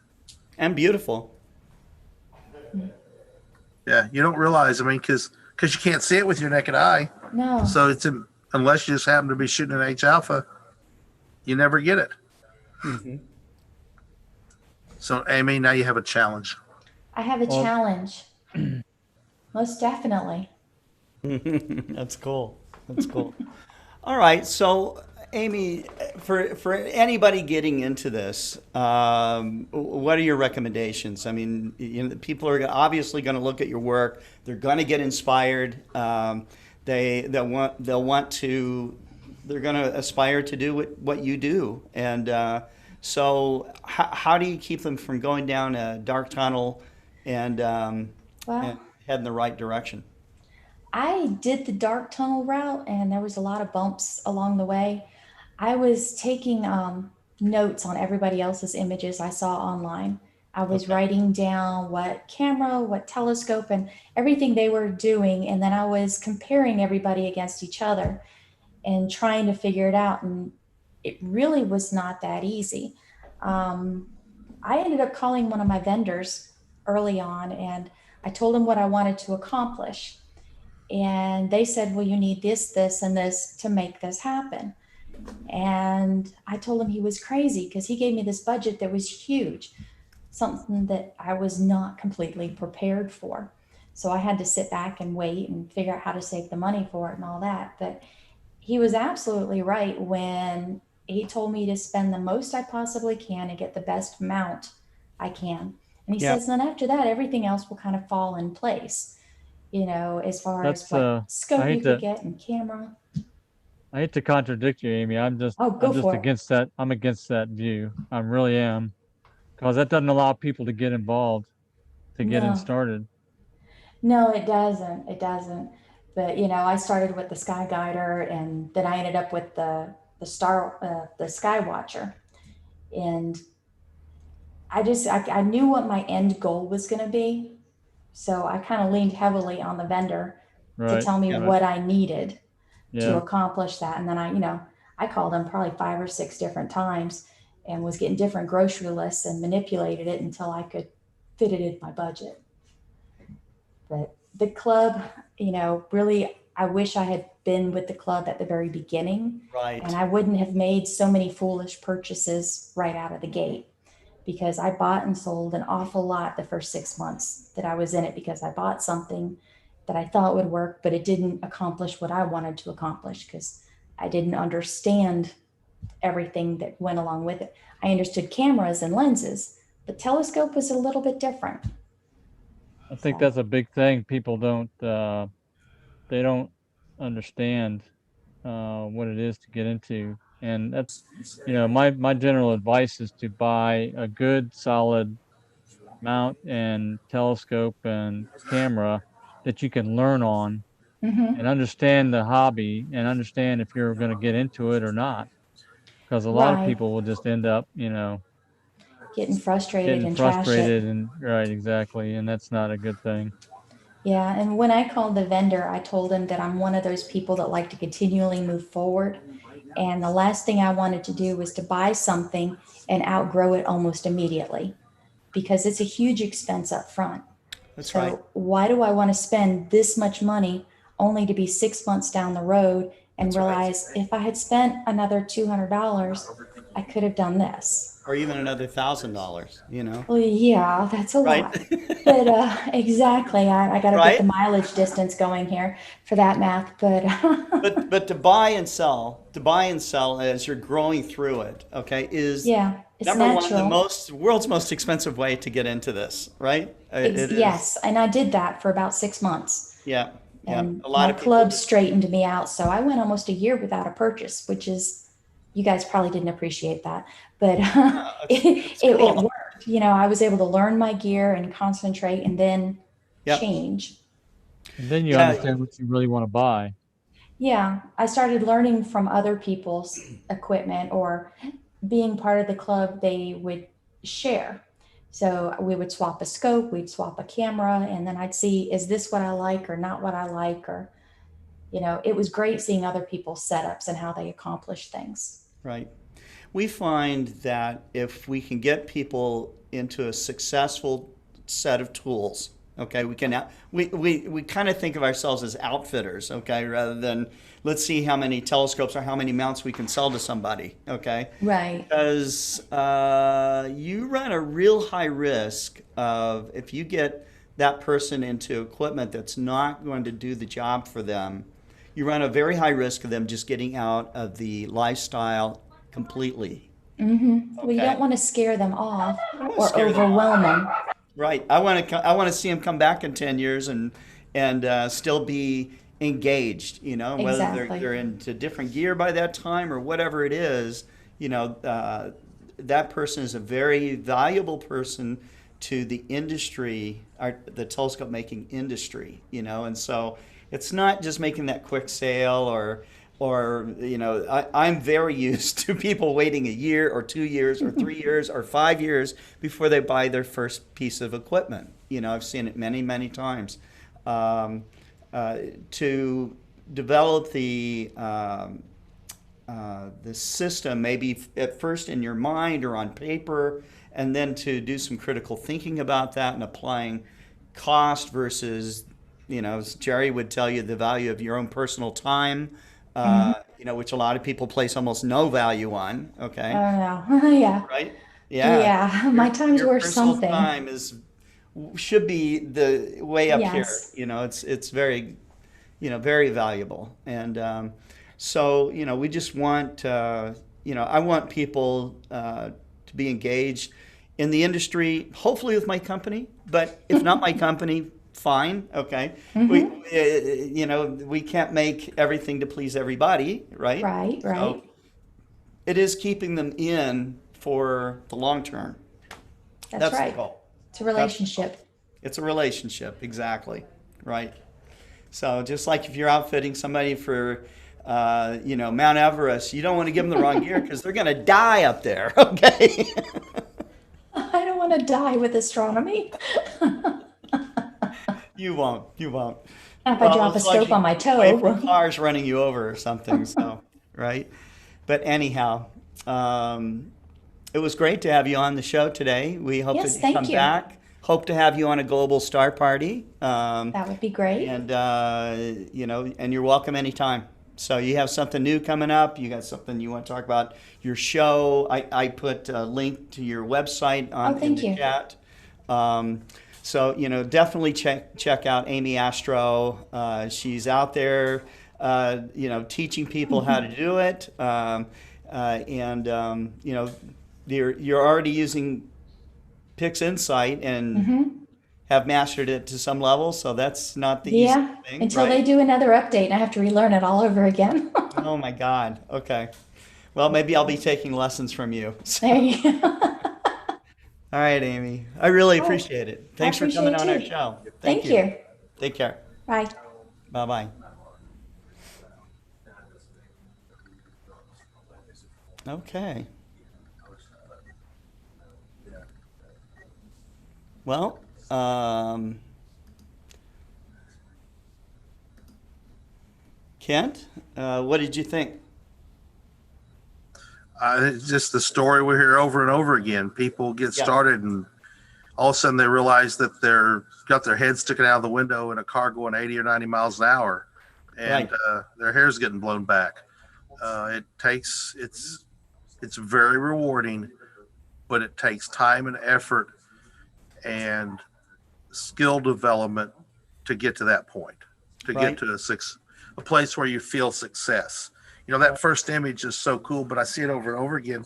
and beautiful. yeah. You don't realize. I mean, because you can't see it with your naked eye. No. So unless you just happen to be shooting an H alpha, you never get it. Hmm. So Amy, now you have a challenge. I have a Well- challenge. Most definitely. That's cool. That's cool. All right. So, Amy, for anybody getting into this, what are your recommendations? I mean, people are obviously going to look at your work. They're going to get inspired. They'll want to. They're going to aspire to do what you do. And so, how do you keep them from going down a dark tunnel and Well, head in the right direction? I did the dark tunnel route and there was a lot of bumps along the way. I was taking notes on everybody else's images I saw online. I was Okay. writing down what camera, what telescope, and everything they were doing. And then I was comparing everybody against each other and trying to figure it out. And it really was not that easy. Um, I ended up calling one of my vendors early on and I told them what I wanted to accomplish. And they said, well, you need this, this, and this to make this happen. And I told him he was crazy because he gave me this budget that was huge, something that I was not completely prepared for. So I had to sit back and wait and figure out how to save the money for it and all that. But he was absolutely right when he told me to spend the most I possibly can and get the best mount I can. And he Yeah. says, then after that, everything else will kind of fall in place, as far as That's what scope I you hate could to get and camera. I hate to contradict you, Amy. Oh, go I'm just for it. against that. I'm against that view. I really am, because that doesn't allow people to get involved, to get in No, started. no, it doesn't. It doesn't. But I started with the Sky Guider, and then I ended up with the Sky Watcher, and I knew what my end goal was going to be, so I kind of leaned heavily on the vendor to Right. tell me Yeah. what I needed to Yeah. accomplish that. And then I called them probably 5 or 6 different times and was getting different grocery lists and manipulated it until I could fit it in my budget. But the club, really, I wish I had been with the club at the very beginning Right. and I wouldn't have made so many foolish purchases right out of the gate because I bought and sold an awful lot the first 6 months that I was in it because I bought something that I thought would work, but it didn't accomplish what I wanted to accomplish because I didn't understand everything that went along with it. I understood cameras and lenses, but telescope was a little bit different. I think So, that's a big thing. People they don't understand what it is to get into, and that's my general advice is to buy a good solid mount and telescope and camera, that you can learn on Mm-hmm. and understand the hobby and understand if you're going to get into it or not. Because a lot of Right. people will just end up, Getting frustrated getting and trash it. frustrated and right, exactly. And that's not a good thing. Yeah, and when I called the vendor, I told him that I'm one of those people that like to continually move forward. And the last thing I wanted to do was to buy something and outgrow it almost immediately because it's a huge expense up front. That's right. So why do I want to spend this much money only to be 6 months down the road and That's right. realize if I had spent another $200, I could have done this. Or even another $1,000, Well, yeah, that's a right? lot. But exactly, I got to get the Right? mileage distance going here for that math. But But to buy and sell as you're growing through it, okay, is yeah, it's number one, natural. world's most expensive way to get into this, right? It is, Yes, and I did that for about 6 months. yeah, yeah. And A lot my of people club just, straightened me out. So I went almost a year without a purchase, which is, you guys probably didn't appreciate that, but it's it cool. worked. I was able to learn my gear and concentrate and then Yep. change. And then you Yeah. understand what you really want to buy. Yeah, I started learning from other people's equipment or being part of the club, they would share. So we would swap a scope, we'd swap a camera, and then I'd see, is this what I like or not what I like? Or, it was great seeing other people's setups and how they accomplish things. Right. We find that if we can get people into a successful set of tools, okay, we kind of think of ourselves as outfitters, okay, rather than let's see how many telescopes or how many mounts we can sell to somebody, okay? Right. Because you run a real high risk of if you get that person into equipment that's not going to do the job for them, you run a very high risk of them just getting out of the lifestyle completely. Well, you Okay. don't want to scare them off wanna or scare them overwhelm them. Right. I want to see them come back in 10 years and still be engaged, whether Exactly. they're into different gear by that time or whatever it is, that person is a very valuable person to the industry, the telescope making industry, and so it's not just making that quick sale or I'm very used to people waiting a year or 2 years or 3 years or 5 years before they buy their first piece of equipment. I've seen it many, many times. To develop the system, maybe at first in your mind or on paper, and then to do some critical thinking about that and applying cost versus, as Jerry would tell you, the value of your own personal time, which a lot of people place almost no value on. Okay, I don't know. Yeah. right? Yeah, Yeah. My time's your worth personal something. time should be the way up here. Yes. It's very, very valuable. And so, we just want, I want people to be engaged in the industry, hopefully with my company, but if not my company, fine, okay. We can't make everything to please everybody, right? Right. Right. So it is keeping them in for the long term. That's The right. goal. It's a relationship. It's a relationship, exactly, right? So just like if you're outfitting somebody for, Mount Everest, you don't want to give them the wrong gear because they're going to die up there, okay? I don't want to die with astronomy. You won't. You won't. If I drop a it's like scope on my wait for toe. cars running you over or something. So, right? But anyhow, it was great to have you on the show today. We hope Yes, that you thank come you. back. Hope to have you on a global star party. That would be great. And and you're welcome anytime. So you have something new coming up. You got something you want to talk about your show. I put a link to your website on in thank the you. chat. So definitely check out Amy Astro. She's out there, teaching people how to do it. You're already using Pix Insight and have mastered it to some level. So that's not the easy Yeah, thing, until they right? do another update and I have to relearn it all over again. Oh my God. Okay. Well, maybe I'll be taking lessons from you. There you go. All right, Amy. I really Oh, appreciate it. I Thanks for appreciate coming it on our too. show. Thank you. Take care. Bye. Bye-bye. Okay. Well, Kent, what did you think? It's just the story we hear over and over again. People get Yeah. started and all of a sudden they realize that they're got their head sticking out of the window in a car going 80 or 90 miles an hour, and Right. their hair's getting blown back. It's very rewarding, but it takes time and effort and skill development to get to that point, to Right. get to a place where you feel success. You know, that first image is so cool, but I see it over and over again.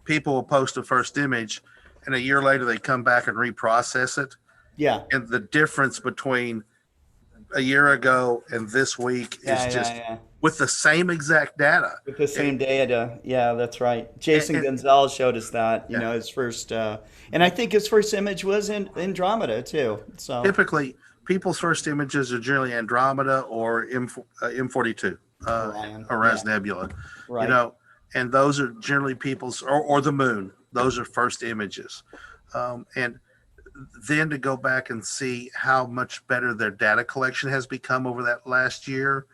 People will post a first image and a year later they come back and reprocess it. Yeah. And the difference between a year ago and this week Yeah, is just yeah. with the same exact data. With the same data. Yeah, that's right. Jason And- Gonzalez showed us that, Yeah. his first, and I think his first image was in Andromeda too. So, Typically, people's first images are generally Andromeda or M42, Orion. Orion Yeah. Nebula. Right. You know, and those are generally people's, or the moon. Those are first images. And then to go back and see how much better their data collection has become over that last year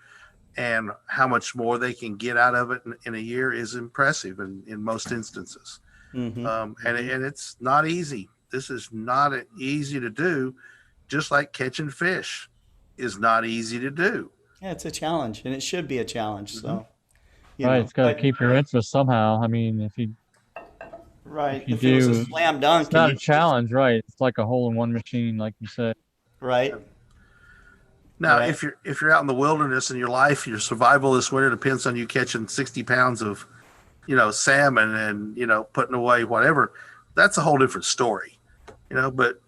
and how much more they can get out of it in a year is impressive in most instances. Mm-hmm. And it's not easy. This is not easy to do, just like catching fish is not easy to do. Yeah, it's a challenge, and it should be a challenge. So, Right. It's got to but keep your interest somehow. I mean, if you right, you if it was a do, slam dunk, it's not and a challenge, right? It's like a hole-in-one machine, like you said. right, Now, Right. if you're out in the wilderness and your survival this winter depends on you catching 60 pounds of, salmon and, putting away whatever, that's a whole different story, but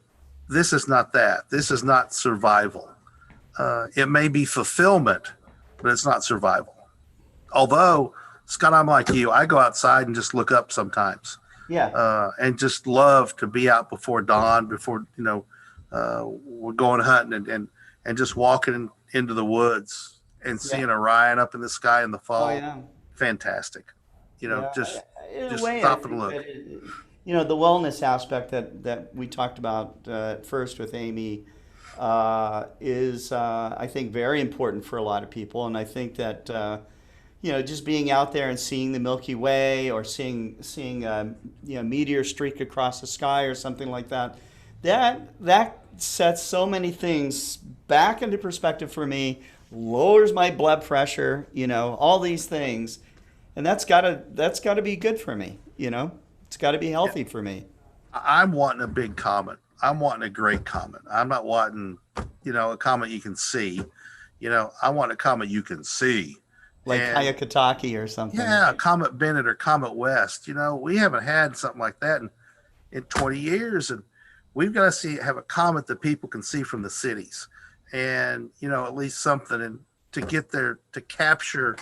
this is not that. This is not survival. It may be fulfillment, but it's not survival. Although, Scott, I'm like you. I go outside and just look up sometimes, yeah, and just love to be out before dawn, before we're going hunting and just walking into the woods and seeing Orion up in the sky in the fall. oh yeah. Fantastic. Yeah, Just in a just way, I stop and think look. that the wellness aspect that we talked about at first with Amy is I think very important for a lot of people, and I think that just being out there and seeing the Milky Way or seeing meteor streak across the sky or something like that, that sets so many things back into perspective for me, lowers my blood pressure, all these things. And that's gotta be good for me, It's gotta be healthy for me. I'm wanting a big comet. I'm wanting a great comet. I'm not wanting, a comet you can see. I want a comet you can see. Like And Hayakatake or something. yeah, Comet Bennett or Comet West. We haven't had something like that in 20 years, and we've got to have a comet that people can see from the cities, and at least something, and to get there to capture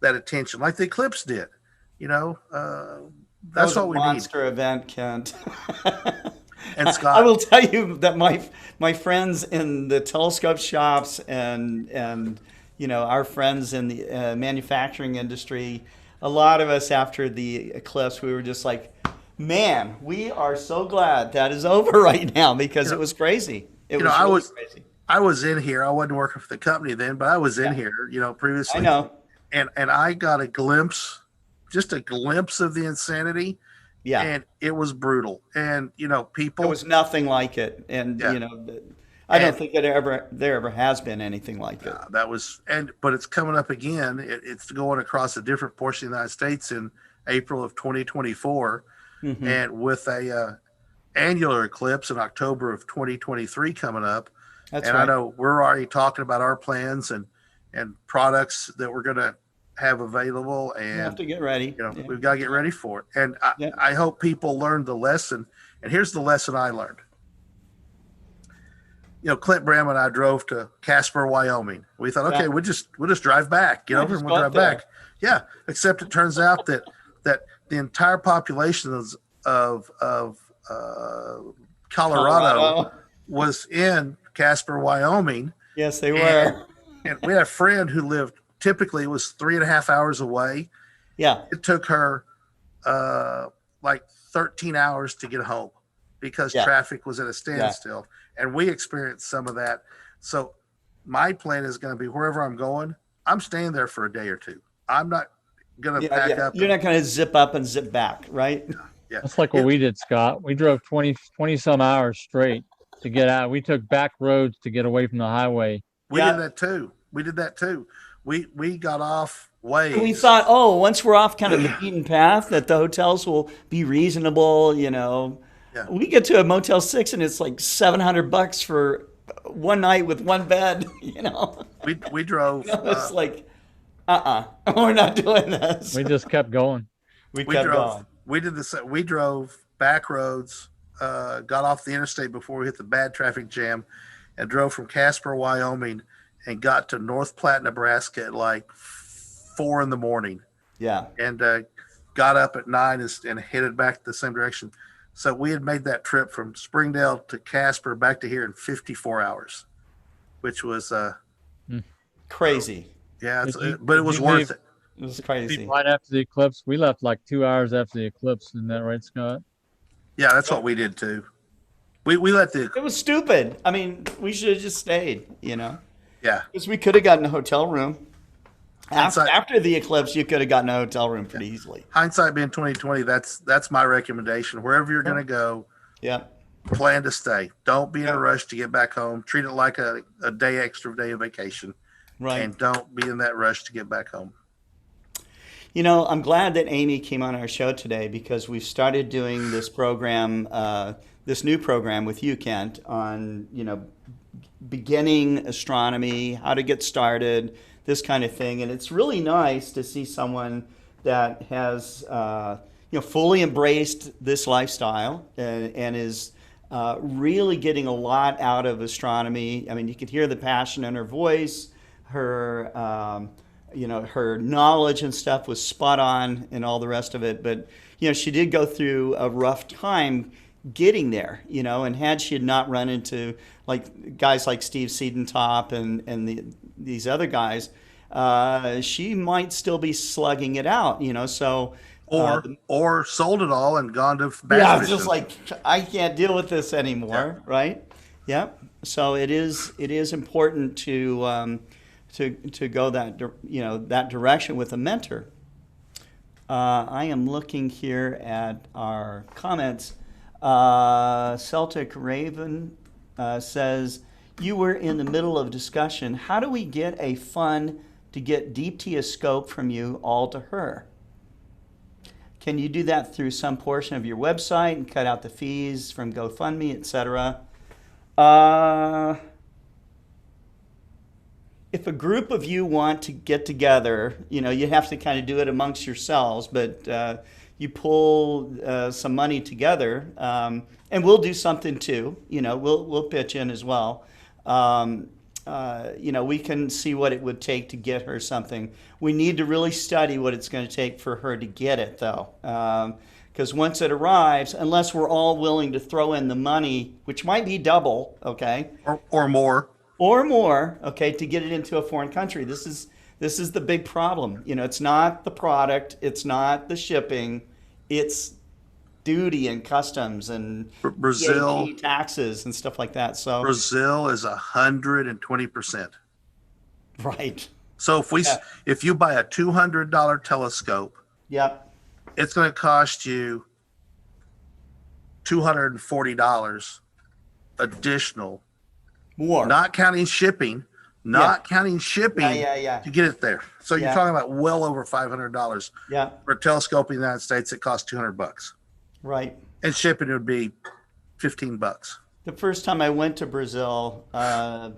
that attention, like the eclipse did. That That's was a what we need. monster event, Kent. And I Scott, will tell you that my friends in the telescope shops and our friends in the manufacturing industry, a lot of us after the eclipse, we were just like, man, we are so glad that is over right now because it was crazy. It was I really was crazy. I was in here. I wasn't working for the company then, but I was in here, previously. I know. And I got just a glimpse of the insanity. Yeah. And it was brutal. And people. There was nothing like it, and Yeah. I don't think there ever has been anything like it. But it's coming up again. It's going across a different portion of the United States in April of 2024, Mhm. and with a annular eclipse in October of 2023 coming up. That's and right. I know we're already talking about our plans and products that we're going to have available, You have and to get ready. we've got to get ready for it. And Yeah. I hope people learn the lesson. And here's the lesson I learned. Clint Bram and I drove to Casper, Wyoming. We thought, okay, Yeah. we'll just drive back. Yeah, And just we'll go drive up there. back. Yeah. Except it turns out that the entire population of Colorado was in Casper, Wyoming, Yes, they And, were. and we had a friend who lived, typically it was 3.5 hours away. Yeah. It took her like 13 hours to get home because Yeah. traffic was at a Yeah. standstill. And we experienced some of that. So my plan is going to be wherever I'm going, I'm staying there for a day or two. I'm not going to Yeah. pack Yeah. up. You're not going to zip up and zip back, right? Yeah. That's like what we did, Scott. We drove 20 some hours straight to get out. We took back roads to get away from the highway. We Yeah. did that too. We did that too. We got off We ways. thought, oh, once we're off kind of the beaten path, that the hotels will be reasonable, Yeah. We get to a Motel 6 and it's like $700 for one night with one bed, We drove. It's like, we're not doing this. We just kept going. We We kept drove. going. We did this. We drove back roads. Got off the interstate before we hit the bad traffic jam, and drove from Casper, Wyoming, and got to North Platte, Nebraska at like 4 a.m. Yeah. and got up at 9 and headed back the same direction. So we had made that trip from Springdale to Casper back to here in 54 hours, which was Crazy. yeah, Did but it was worth leave it. It was crazy. right after the eclipse? We left like 2 hours after the eclipse. Isn't that right, Scott? Yeah, that's what we did too. We let the It was stupid. I mean, we should have just stayed, yeah. because we could have gotten a hotel room. Hindsight- After the eclipse, you could have gotten a hotel room pretty easily. Hindsight being 2020, that's my recommendation. Wherever you're going to go, Yeah. plan to stay. Don't be in Yeah. a rush to get back home. Treat it like a extra day of vacation, Right. and don't be in that rush to get back home. I'm glad that Amy came on our show today because we've started doing this program, this new program with you, Kent, on, beginning astronomy, how to get started, this kind of thing. And it's really nice to see someone that has, fully embraced this lifestyle and is really getting a lot out of astronomy. I mean, you could hear the passion in her voice, her her knowledge and stuff was spot on and all the rest of it. But, she did go through a rough time getting there, and had she had not run into like guys like Steve Siedentop and these other guys, she might still be slugging it out, so. Or sold it all and gone to bass Yeah, it's fishing. just like, I can't deal with this anymore, right? Yeah. So it is important to go that direction with a mentor. I am looking here at our comments. Celtic Raven says, you were in the middle of discussion. How do we get a fund to get deep tea a scope from you all to her? Can you do that through some portion of your website and cut out the fees from GoFundMe, etc.? If a group of you want to get together, you have to kind of do it amongst yourselves, but you pull some money together, and we'll do something too. We'll pitch in as well. We can see what it would take to get her something. We need to really study what it's going to take for her to get it, though. Because once it arrives, unless we're all willing to throw in the money, which might be double, okay? or more. Or more, okay, to get it into a foreign country. This is the big problem. It's not the product, it's not the shipping, it's duty and customs and Brazil VAT taxes and stuff like that. So Brazil is 120%. right. So if you buy a $200 telescope, Yep. it's going to cost you $240 additional, More. not counting shipping, Yeah. to get it there. So you're Yeah. talking about well over $500 Yeah. for a telescope in the United States. It costs $200, Right. and shipping would be $15. The first time I went to Brazil,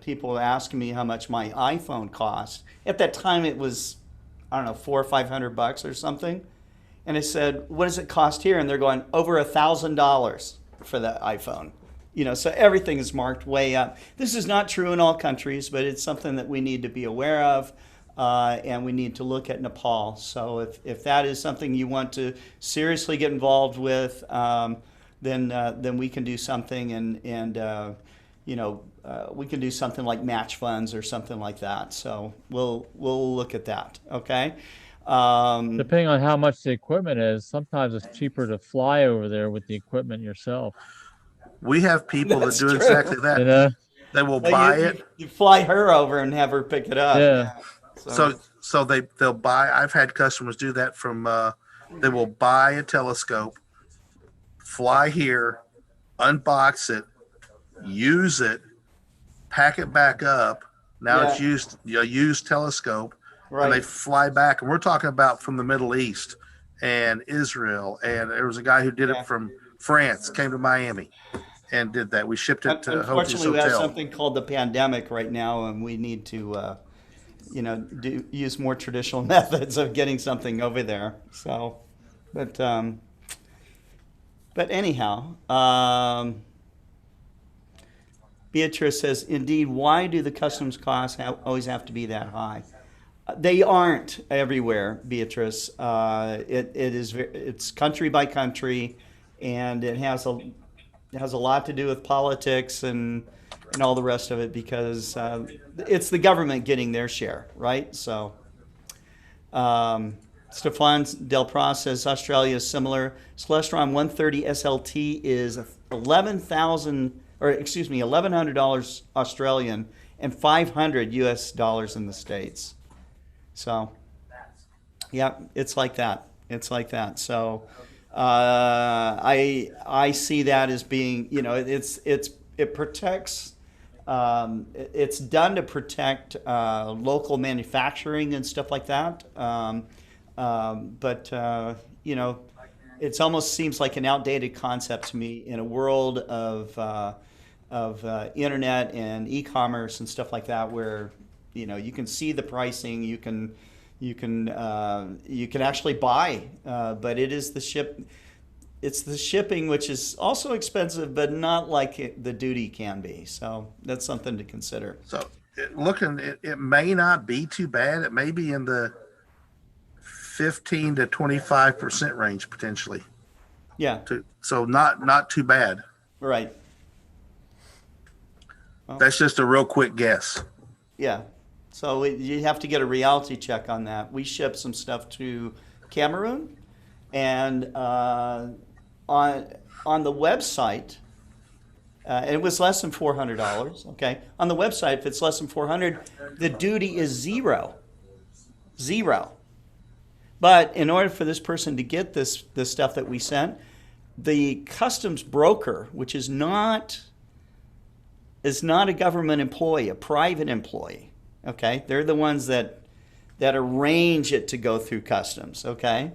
people were asking me how much my iPhone cost. At that time, it was, I don't know, $400 or $500 or something. And I said, "What does it cost here?" And they're going, "Over $1,000 for that iPhone." So everything is marked way up. This is not true in all countries, but it's something that we need to be aware of, and we need to look at Nepal. So if that is something you want to seriously get involved with, then we can do something. And we can do something like match funds or something like that. So we'll look at that. Okay. Depending on how much the equipment is, sometimes it's cheaper to fly over there with the equipment yourself. We have people that That's do true. exactly that. You know? They will Well, buy it. you fly her over and have her pick it up. Yeah. So they'll buy. I've had customers do that from. They will buy a telescope, fly here, unbox it, use it, pack it back up. Now it's used a used telescope, and they Right. fly back. And we're talking about from the Middle East and Israel. And there was a guy who did it from France, came to Miami, and did that. We shipped it to Hoti's Unfortunately, we have Hotel. something called the pandemic right now, and we need to, use more traditional methods of getting something over there. So, but anyhow, Beatrice says, indeed, why do the customs costs always have to be that high? They aren't everywhere, Beatrice. It's country by country, and it has a lot to do with politics and all the rest of it, because it's the government getting their share, right? So, Stefan Del Pras says Australia is similar. Celestron 130 SLT is $1,100 Australian and $500 US dollars in the States. So, yeah, it's like that. It's like that. So, I see that as being, it protects. It's done to protect local manufacturing and stuff like that. But it almost seems like an outdated concept to me in a world of internet and e-commerce and stuff like that, where you can see the pricing, you can actually buy, but it's the shipping, which is also expensive, but not like the duty can be. So that's something to consider. So it may not be too bad. It may be in the 15 to 25% range potentially. Yeah. So not too bad. Right. That's just a real quick guess. Yeah. So you have to get a reality check on that. We ship some stuff to Cameroon, and on the website, it was less than $400. Okay, on the website, if it's less than $400, the duty is zero. But in order for this person to get this stuff that we sent, the customs broker, which is not a government employee, a private employee. Okay, they're the ones that arrange it to go through customs. Okay,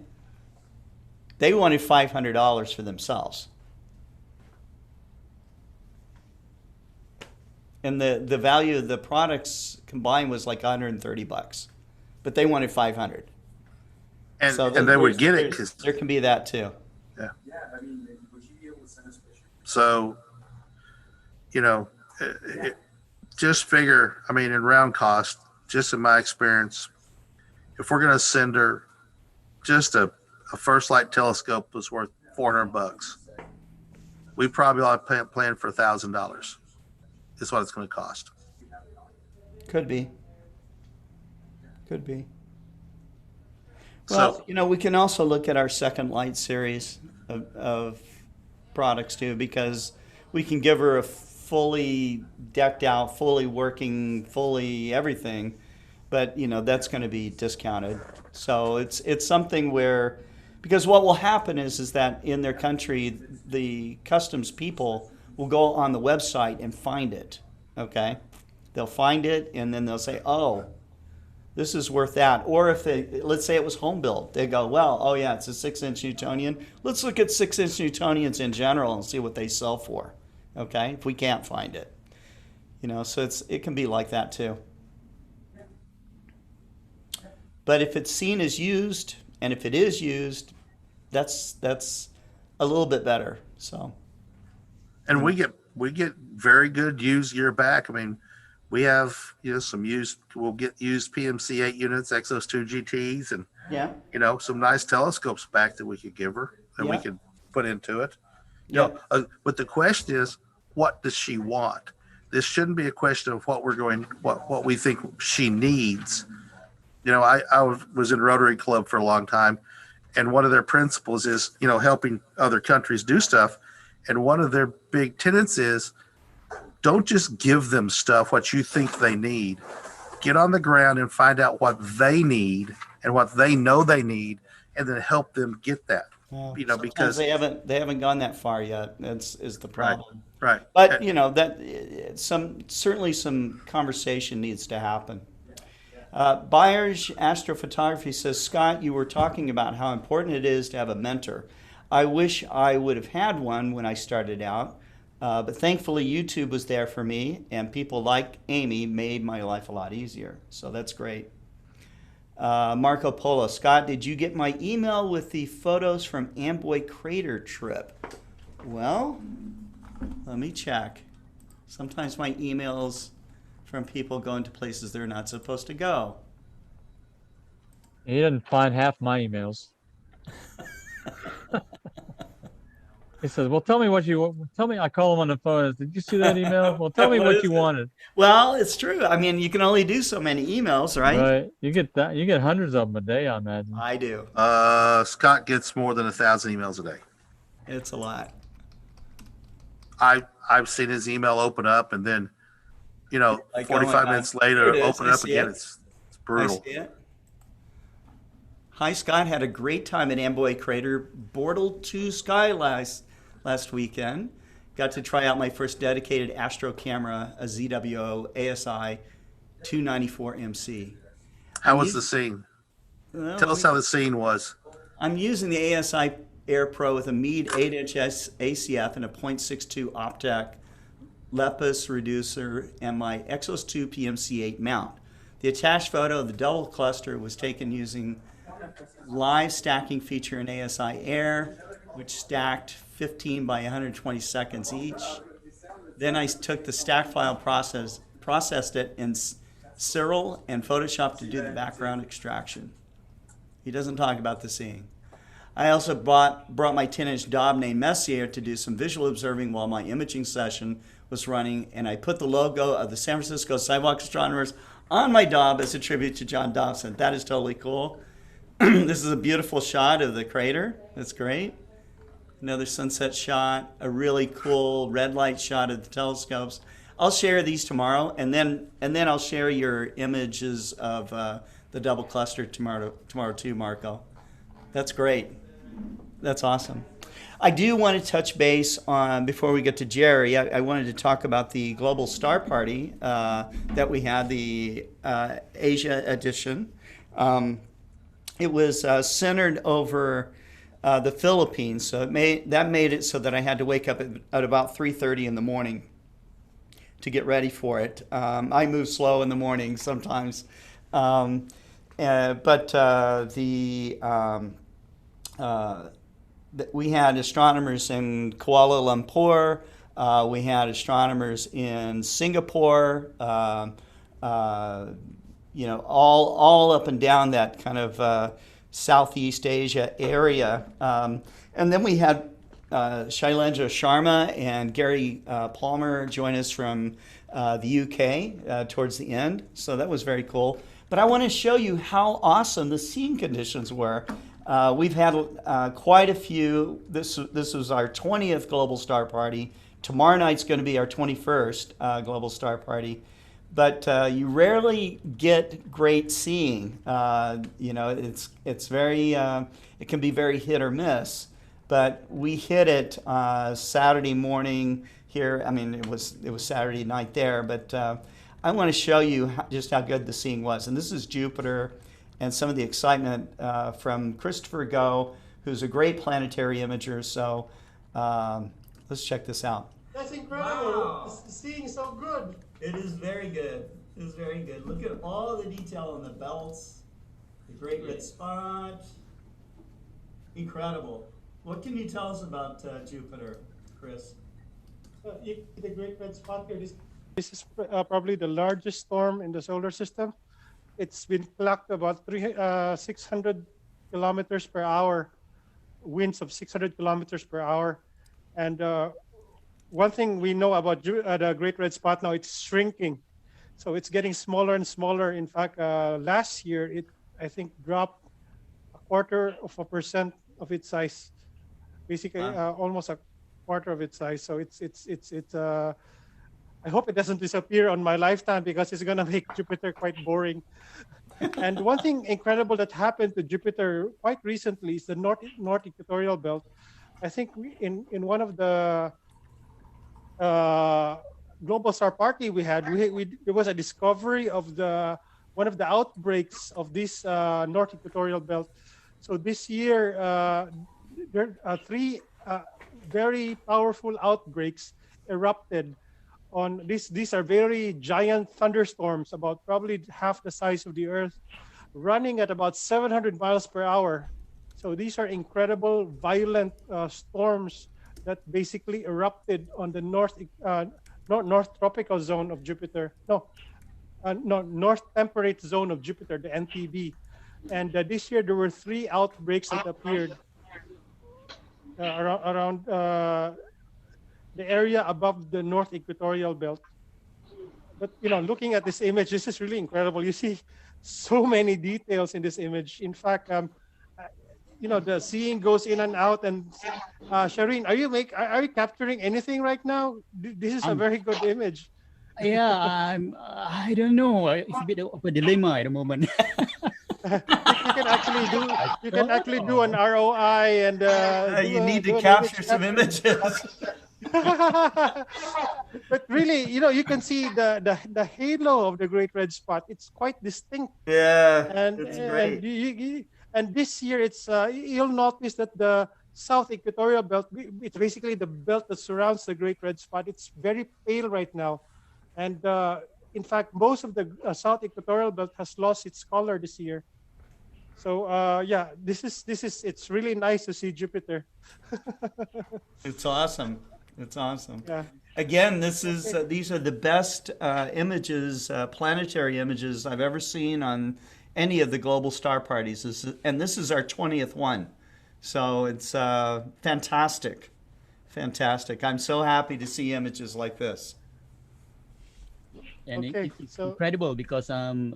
they wanted $500 for themselves, and the value of the products combined was like $130, but they wanted $500. And So they would get it because there can be that too. so just figure, in round cost, just in my experience, if we're going to send her just a first light telescope was worth $400, we probably ought to plan for $1,000 is what it's going to cost. Could be. Well, So we can also look at our second light series of products too, because we can give her a fully decked out, fully working, fully everything, but that's going to be discounted. So it's something where, because what will happen is that in their country, the customs people will go on the website and find it. Okay, they'll find it and then they'll say, oh, this is worth that. Or if let's say it was home built, they go, well, oh yeah, it's a 6-inch Newtonian. Let's look at 6-inch Newtonians in general and see what they sell for. Okay, if we can't find it, so it can be like that too. But if it's seen as used, and if it is used, that's a little bit better. So, and we get very good used gear back. We have some used. We'll get used PMC 8 units, Exos 2 GTs, and yeah, some nice telescopes back that we could give her that we could put into it. yeah, But the question is, what does she want? this shouldn't be a question of what we think she needs. You know, I was in Rotary Club for a long time, and one of their principles is, you know, helping other countries do stuff. And one of their big tenets is don't just give them stuff what you think they need. Get on the ground and find out what they need and what they know they need, and then help them get that. Well, You know, sometimes because they haven't gone that far yet. That's is the right, problem. right. But you know that certainly some conversation needs to happen. Byers Astrophotography says, Scott, you were talking about how important it is to have a mentor. I wish I would have had one when I started out, but thankfully YouTube was there for me, and people like Amy made my life a lot easier. So that's great. Marco Polo, Scott, did you get my email with the photos from Amboy Crater trip? Well, let me check. Sometimes my emails from people going to places they're not supposed to go. He didn't find half my emails. He says, "Well, tell me what you tell me." I call him on the phone. Did you see that email? Well, tell me What what is you it? wanted. Well, it's true. I mean, you can only do so many emails, right? Right? You get that. You get hundreds of them a day, I imagine. I do. Scott gets more than 1,000 emails a day. It's a lot. I've seen his email open up, and then, you know, Like 45 going, minutes here later, it is. open I it up see again. it. It's I brutal. see it. Hi, Scott. Had a great time at Amboy Crater Bortle 2 Sky last weekend. Got to try out my first dedicated Astro camera, a ZWO ASI 294 MC. How was the scene? Well, Tell us how the scene was. I'm using the ASI Air Pro with a Meade 8-inch ACF and a .62 Optec Lepus reducer and my Exos 2 PMC8 mount. The attached photo of the double cluster was taken using live stacking feature in ASI Air, which stacked 15 by 120 seconds each. Then I took the stack file, processed it in Cyril and Photoshop to do the background extraction. He doesn't talk about the scene. I also brought my 10-inch Dob named Messier to do some visual observing while my imaging session was running, and I put the logo of the San Francisco Sidewalk Astronomers on my Dob as a tribute to John Dobson. That is totally cool. This is a beautiful shot of the crater. That's great. Another sunset shot, a really cool red light shot of the telescopes. I'll share these tomorrow, and then I'll share your images of the double cluster tomorrow too, Marco. That's great. That's awesome. I do want to touch base on, before we get to Jerry, I wanted to talk about the Global Star Party that we had, the Asia edition. It was centered over the Philippines, so that made it so that I had to wake up at about 3:30 in the morning to get ready for it. I move slow in the morning sometimes, we had astronomers in Kuala Lumpur. We had astronomers in Singapore. You know, all up and down that kind of Southeast Asia area. And then we had Shailendra Sharma and Gary Palmer join us from the UK towards the end. So that was very cool. But I want to show you how awesome the seeing conditions were. We've had quite a few. This was our 20th Global Star Party. Tomorrow night's going to be our 21st Global Star Party. But you rarely get great seeing. You know, it's very, it can be very hit or miss. But we hit it Saturday morning here. I mean, it was Saturday night there. But I want to show you just how good the seeing was. And this is Jupiter, and some of the excitement from Christopher Go, who's a great planetary imager. So let's check this out. That's incredible. Wow. Seeing so good. It is very good. It is very good. Look at all the detail on the belts, the great red spot. Incredible. What can you tell us about Jupiter, Chris? The great red spot here. This is probably the largest storm in the solar system. It's been clocked about 600 kilometers per hour, winds of 600 kilometers per hour. And one thing we know about the Great Red Spot now, it's shrinking. So it's getting smaller and smaller. In fact, last year, it, I think, dropped 1/4% of its size, basically almost 1/4 of its size. So it's I hope it doesn't disappear on my lifetime because it's gonna make Jupiter quite boring. And one thing incredible that happened to Jupiter quite recently is the North Equatorial Belt. I think in one of the global star party we had, there was a discovery of one of the outbreaks of this North Equatorial Belt. So this year, there are three very powerful outbreaks erupted on this. These are very giant thunderstorms, about probably half the size of the Earth, running at about 700 miles per hour. So these are incredible, violent storms that basically erupted on the north tropical zone of Jupiter. North temperate zone of Jupiter, the NTB. And this year there were 3 outbreaks that appeared around the area above the North Equatorial Belt. But looking at this image, this is really incredible. You see so many details in this image. In fact, the seeing goes in and out. And Shireen, are you capturing anything right now? This is a very good image. Yeah, I don't know. It's a bit of a dilemma at the moment. You can actually do an ROI and you need to capture some images. But really, you can see the halo of the Great Red Spot. It's quite distinct. Yeah, and it's great. And this year, it's you'll notice that the South Equatorial Belt, it's basically the belt that surrounds the Great Red Spot. It's very pale right now, and in fact, most of the South Equatorial Belt has lost its color this year. So yeah, it's really nice to see Jupiter. It's awesome. It's awesome. Yeah. Again, these are the best images, planetary images I've ever seen on any of the global star parties. And this is our 20th one. So it's fantastic. Fantastic. I'm so happy to see images like this. And Okay, it's so- incredible because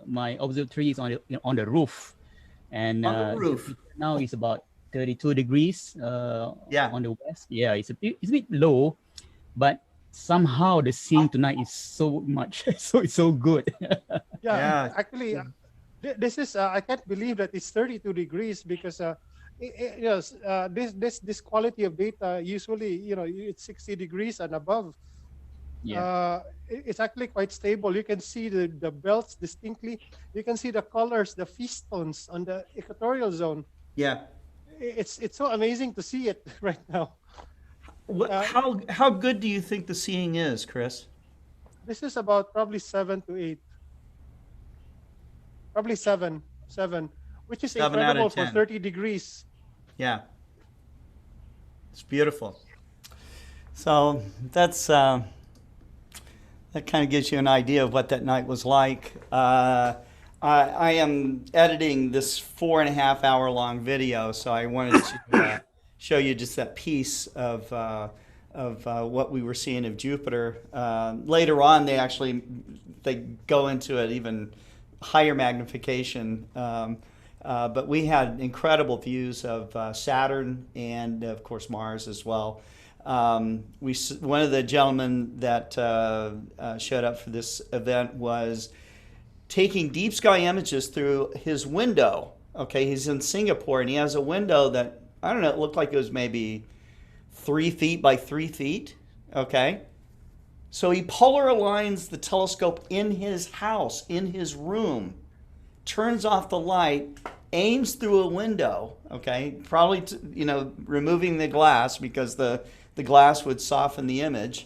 my observatory is on the roof. And On the roof. now it's about 32 degrees Yeah. on the west. Yeah, it's a bit low, but somehow the scene tonight is so much, it's so good. Yeah. Actually, this is I can't believe that it's 32 degrees because yes, this quality of data usually it's 60 degrees and above. Yeah. It's actually quite stable. You can see the belts distinctly. You can see the colors, the festoons on the equatorial zone. Yeah. It's so amazing to see it right now. How good do you think the seeing is, Chris? This is about probably 7 to 8. Probably 7, which is 7 out of incredible for 10. 30 degrees. Yeah. It's beautiful. So that's that kind of gives you an idea of what that night was like. I am editing this 4.5 hour long video, so I wanted to show you just that piece of what we were seeing of Jupiter. Later on, they go into it even higher magnification. But we had incredible views of Saturn and, of course, Mars as well. One of the gentlemen that showed up for this event was taking deep sky images through his window. Okay, he's in Singapore and he has a window that, I don't know, it looked like it was maybe 3 feet by 3 feet. Okay, so he polar aligns the telescope in his house, in his room, turns off the light, aims through a window. Okay, probably removing the glass because the glass would soften the image.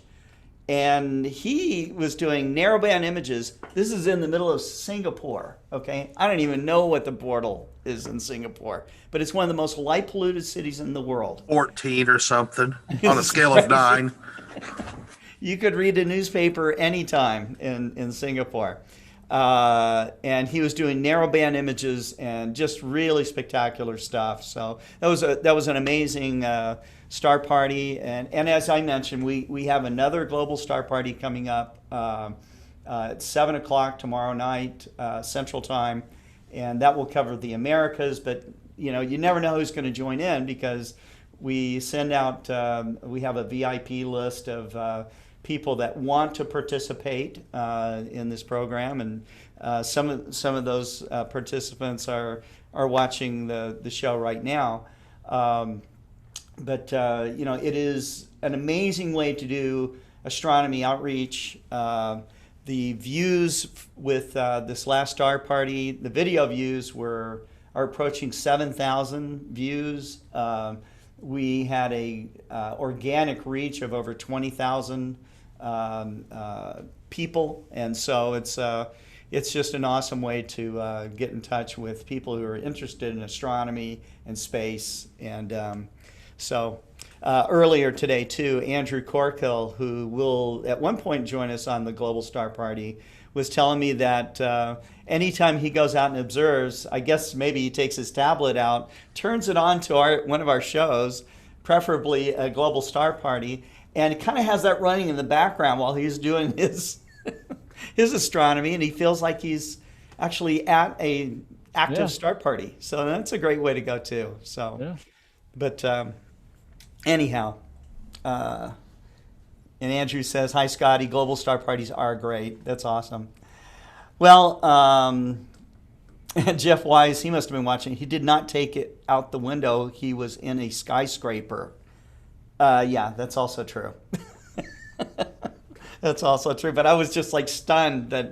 And he was doing narrowband images. This is in the middle of Singapore, okay? I don't even know what the portal is in Singapore, but it's one of the most light polluted cities in the world. 14 or something on a scale of 9. You could read a newspaper anytime in Singapore. And he was doing narrowband images and just really spectacular stuff. So that was an amazing star party. And as I mentioned, we have another global star party coming up at 7 o'clock tomorrow night Central Time, and that will cover the Americas. But you know, you never know who's going to join in, because we send out we have a VIP list of people that want to participate in this program, and some of those participants are watching the show right now. But you know, it is an amazing way to do astronomy outreach. The views with this last star party, the video views are approaching 7,000 views. We had a organic reach of over 20,000 people, and so it's just an awesome way to get in touch with people who are interested in astronomy and space. And so earlier today too, Andrew Corkill, who will at one point join us on the Global Star Party, was telling me that anytime he goes out and observes, I guess maybe he takes his tablet out, turns it on to one of our shows, preferably a Global Star Party, and kind of has that running in the background while he's doing his his astronomy, and he feels like he's actually at a active star party. So that's a great way to go too. So, Yeah. but anyhow, and Andrew says, "Hi, Scotty. Global star parties are great. That's awesome." Well, Jeff Wise, he must have been watching. He did not take it out the window. He was in a skyscraper. Yeah, that's also true. That's also true. But I was just like stunned that,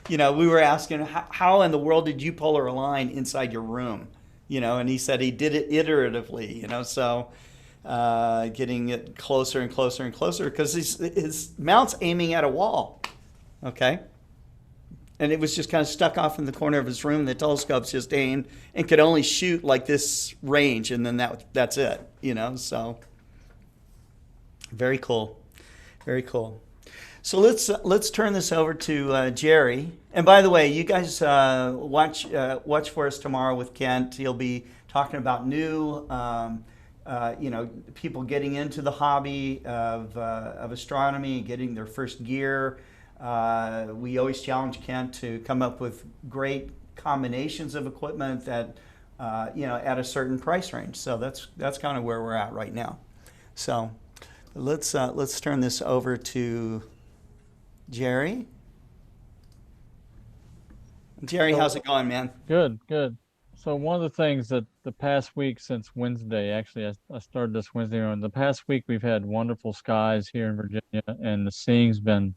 you know, we were asking, how in the world did you polar align inside your room? You know, and he said he did it iteratively, you know, so getting it closer and closer and closer, because his mount's aiming at a wall, okay? And it was just kind of stuck off in the corner of his room. The telescope's just aimed and could only shoot like this range, and then that's it, you know, so very cool, very cool. So let's turn this over to Jerry. And by the way, you guys watch for us tomorrow with Kent. He'll be talking about new, you know, people getting into the hobby of astronomy, getting their first gear. We always challenge Kent to come up with great combinations of equipment that, you know, at a certain price range. So that's kind of where we're at right now. So let's turn this over to Jerry. Jerry, how's it going, man? Good, good. So one of the things that the past week since Wednesday, actually, I started this Wednesday on, the past week we've had wonderful skies here in Virginia, and the seeing's been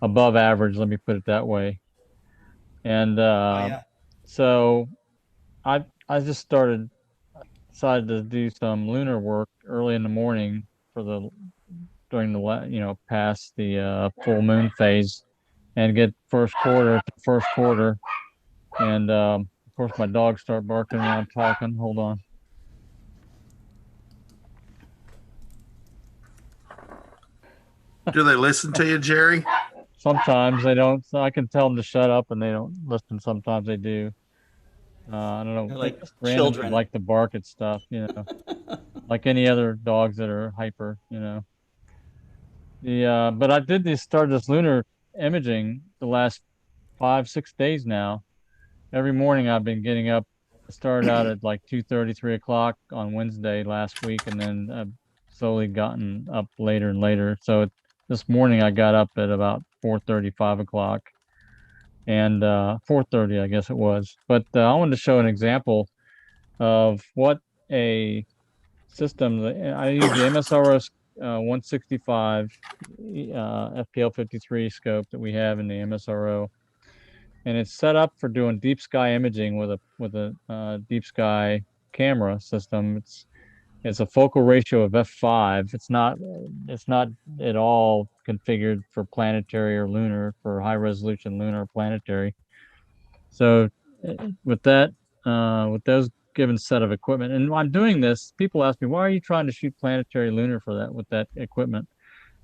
above average, let me put it that way. And Yeah. so I just decided to do some lunar work early in the morning during the, you know, past the full moon phase, and get first quarter to first quarter. And of course my dogs start barking when I'm talking. Hold on. Do they listen to you, Jerry? Sometimes they don't. So I can tell them to shut up, and they don't listen. Sometimes they do. I don't know. They're They like just randomly children. like to bark at stuff, you know, like any other dogs that are hyper, you know. But I started this lunar imaging the last 5-6 days now. Every morning I've been getting up. I started out at like 2:30, 3 o'clock on Wednesday last week, and then I've slowly gotten up later and later. So this morning I got up at about 4:30, 5 o'clock, and 4:30, I guess it was. But I wanted to show an example of what a system. I use the MSRO 165 FPL 53 scope that we have in the MSRO, and it's set up for doing deep sky imaging with a deep sky camera system. It's a focal ratio of f5. It's not at all configured for planetary or lunar, for high resolution lunar or planetary. So with that, with those given set of equipment, and I'm doing this, people ask me, why are you trying to shoot planetary lunar with that equipment?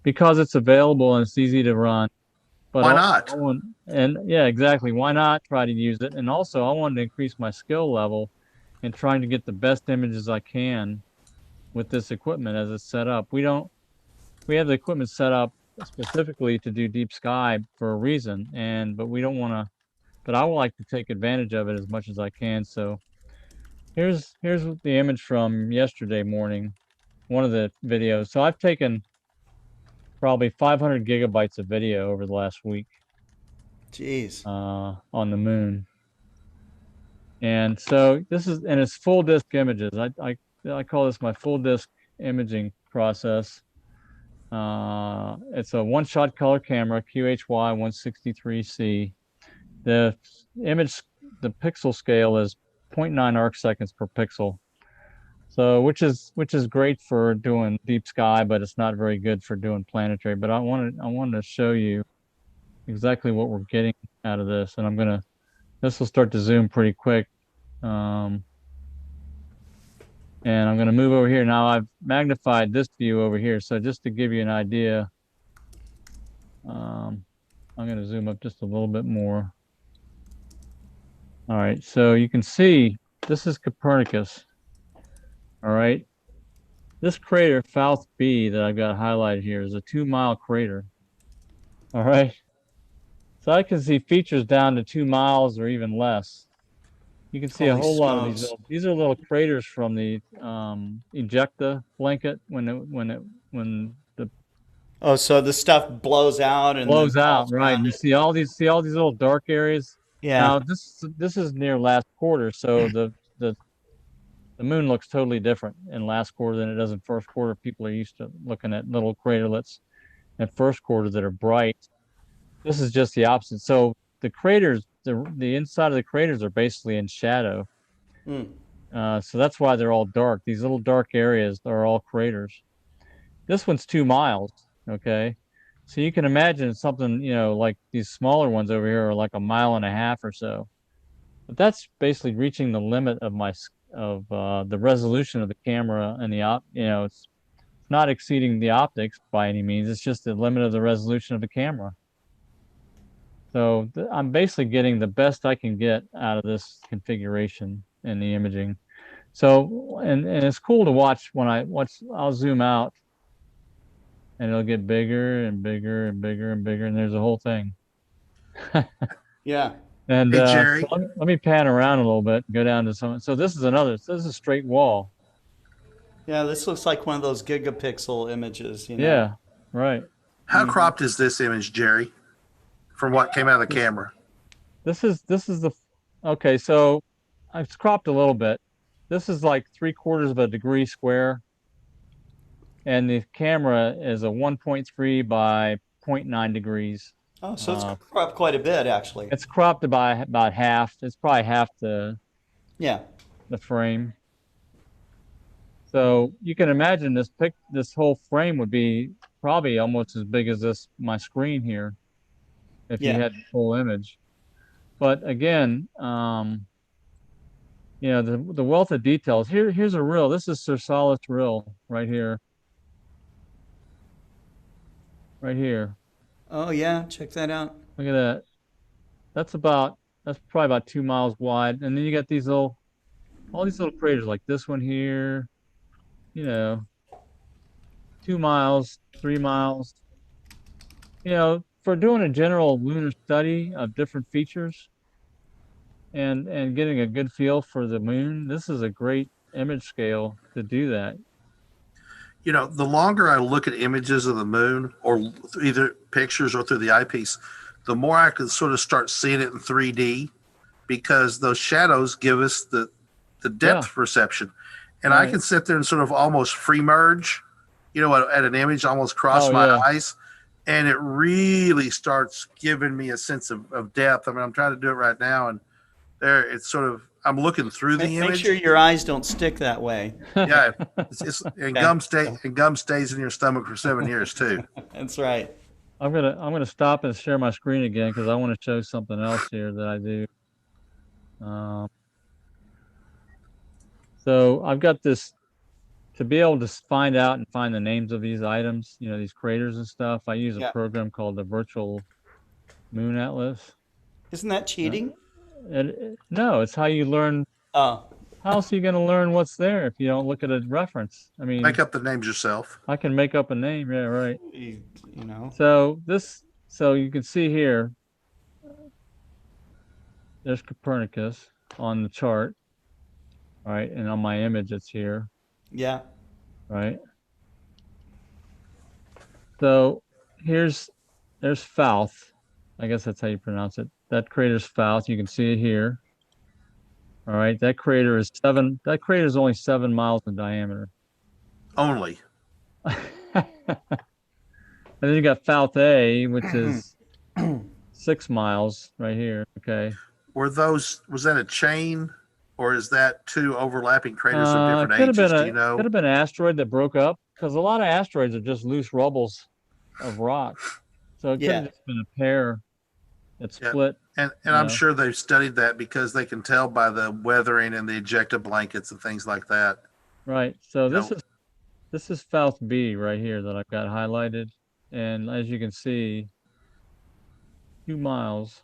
Because it's available and it's easy to run. But Why also not? and yeah, exactly. Why not try to use it? And also, I wanted to increase my skill level in trying to get the best images I can with this equipment as it's set up. We have the equipment set up specifically to do deep sky for a reason, but we don't want to. But I would like to take advantage of it as much as I can. So here's the image from yesterday morning, one of the videos. So I've taken probably 500 gigabytes of video over the last week Jeez. on the moon. And so and it's full disk images. I call this my full disk imaging process. It's a one-shot color camera, QHY 163C. The image, the pixel scale is 0.9 arc seconds per pixel. So which is great for doing deep sky, but it's not very good for doing planetary. But I wanted to show you exactly what we're getting out of this, and this will start to zoom pretty quick. And I'm going to move over here. Now I've magnified this view over here. So just to give you an idea, I'm going to zoom up just a little bit more. All right, so you can see this is Copernicus. All right, this crater, Fouth B, that I've got highlighted here is a 2-mile crater. All right, so I can see features down to 2 miles or even less. You can see a Holy whole lot of smokes. these are little craters from the ejecta blanket when the Oh, so the stuff blows out and then blows out, falls right? around And you it. see all these little dark areas. Yeah. Now this is near last quarter, so the moon looks totally different in last quarter than it does in first quarter. People are used to looking at little craterlets in first quarter that are bright. This is just the opposite. So the craters, the inside of the craters are basically in shadow. Mm. So that's why they're all dark. These little dark areas are all craters. This one's 2 miles. Okay. So you can imagine something, like these smaller ones over here are like a mile and a half or so. But that's basically reaching the limit of the resolution of the camera and it's not exceeding the optics by any means. It's just the limit of the resolution of the camera. So I'm basically getting the best I can get out of this configuration in the imaging. So, and it's cool to watch I'll zoom out and it'll get bigger and bigger and bigger and bigger. And there's a whole thing. Yeah. And Hey, so Jerry. let me pan around a little bit and go down to some. So this is a straight wall. Yeah, this looks like one of those gigapixel images, Yeah, right. How cropped is this image, Jerry, from what came out of the camera? This is okay. So I've cropped a little bit. This is like 3/4 of a degree square, and the camera is a 1.3 by 0.9 degrees. Oh, so it's cropped quite a bit, actually. It's cropped by about half. It's probably half the Yeah. frame. So you can imagine this whole frame would be probably almost as big as my screen here if you Yeah. had the full image. But again, the wealth of details. Here's a rill. This is Sir Solace Rill right here. Right here. Oh, yeah. Check that out. Look at that. That's probably about 2 miles wide. And then you got all these little craters like this one here, 2 miles, 3 miles. For doing a general lunar study of different features and getting a good feel for the moon, this is a great image scale to do that. The longer I look at images of the moon, or either pictures or through the eyepiece, the more I can sort of start seeing it in 3D, because those shadows give us the depth perception. And Right. I can sit there and sort of almost free merge, at an image, almost cross my eyes. And it really starts giving me a sense of depth. I mean, I'm trying to do it right now, and it's sort of, I'm looking through the image. Make sure your eyes don't stick that way. Yeah, and gum stays in your stomach for 7 years too. That's right. I'm gonna stop and share my screen again because I want to show something else here that I do. So I've got this to be able to find out and find the names of these items, these craters and stuff. I use a program called the virtual Moon atlas. Isn't that cheating? No, it's how you learn. Oh, How else are you going to learn what's there if you don't look at a reference? I mean, Make up the names yourself. I can make up a name. Yeah, right. you know. So you can see here, there's Copernicus on the chart, right? And on my image, it's here, Yeah. right? So there's Fouth. I guess that's how you pronounce it. That crater's Fouth. You can see it here. All right. That crater is only 7 miles in diameter. Only. And then you got Fouth A, which is 6 miles right here. Okay. Was that a chain, or is that two overlapping craters of different Could have ages? been Do you know? could have been an asteroid that broke up, because a lot of asteroids are just loose rubbles of rock. So it could have just been a pair that split. And I'm sure they've studied that because they can tell by the weathering and the ejecta blankets and things like that. Right. So this is Fouth B right here that I've got highlighted. And as you can see, 2 miles.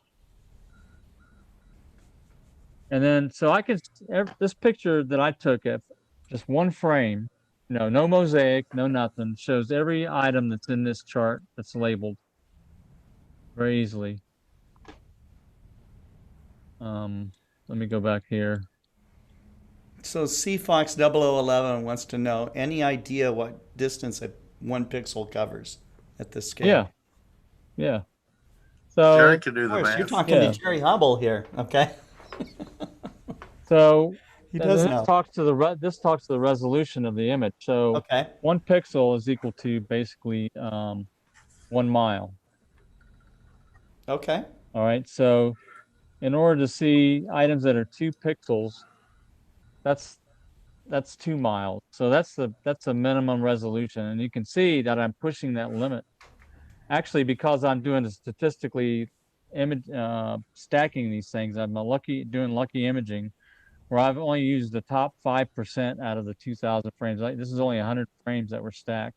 And then, so this picture that I took at just one frame, no mosaic, no nothing, shows every item that's in this chart that's labeled very easily. Let me go back here. So CFox 0011 wants to know any idea what distance a 1 pixel covers at this scale? Yeah. Yeah. So Jerry can do Of the course, math. you're talking Yeah. to Jerry Hubbell here, okay? So He does this know. talks to the resolution of the image. So Okay. 1 pixel is equal to basically 1 mile. Okay. All right. So in order to see items that are 2 pixels, that's 2 miles. So that's a minimum resolution, and you can see that I'm pushing that limit. Actually, because I'm doing the statistically stacking these things, I'm doing lucky imaging, where I've only used the top 5% out of the 2,000 frames. This is only 100 frames that were stacked.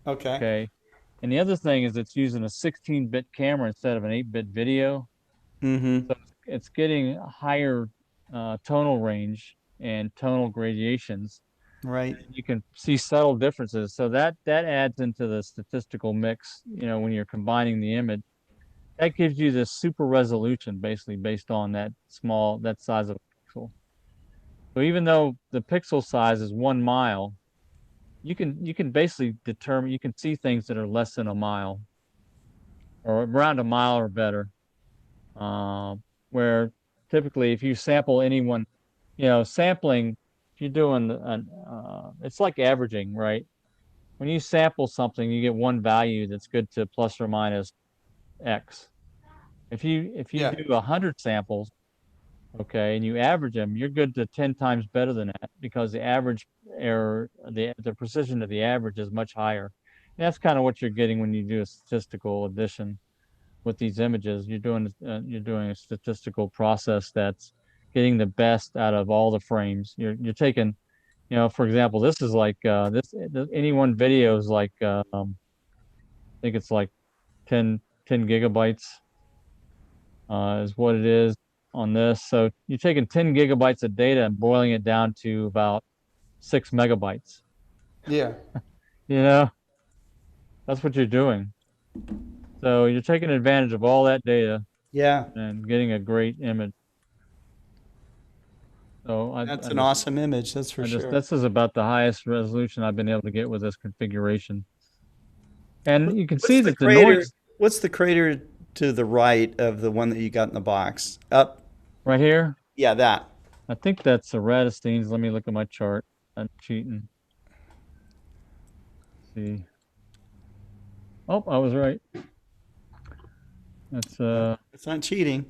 Okay. Okay. And the other thing is it's using a 16-bit camera instead of an 8-bit video. Mm-hmm. So it's getting higher tonal range and tonal gradations. Right. You can see subtle differences. So that adds into the statistical mix, when you're combining the image. That gives you this super resolution, basically based on that size of a pixel. So even though the pixel size is 1 mile, you can basically determine, you can see things that are less than a mile or around a mile or better. Where typically if you sample anyone, sampling, if you're doing it's like averaging, right? When you sample something, you get one value that's good to plus or minus X. If you do 100 samples, okay, and you average them, you're good to 10 times better than that, because the average error, the precision of the average is much higher. And that's kind of what you're getting when you do a statistical addition with these images. You're doing a statistical process that's getting the best out of all the frames. You're taking, for example, this is like any one video is like I think it's like 10 gigabytes is what it is on this. So you're taking 10 gigabytes of data and boiling it down to about 6 megabytes. Yeah. That's what you're doing. So you're taking advantage of all that data. Yeah. And getting a great image. So That's an awesome image, that's for sure. This is about the highest resolution I've been able to get with this configuration. And you can see that the noise. What's the crater to the right of the one that you got in the box? Up. Right here? Yeah, that. I think that's Eratosthenes. Let me look at my chart. I'm cheating. Let's see. Oh, I was right. That's It's not cheating.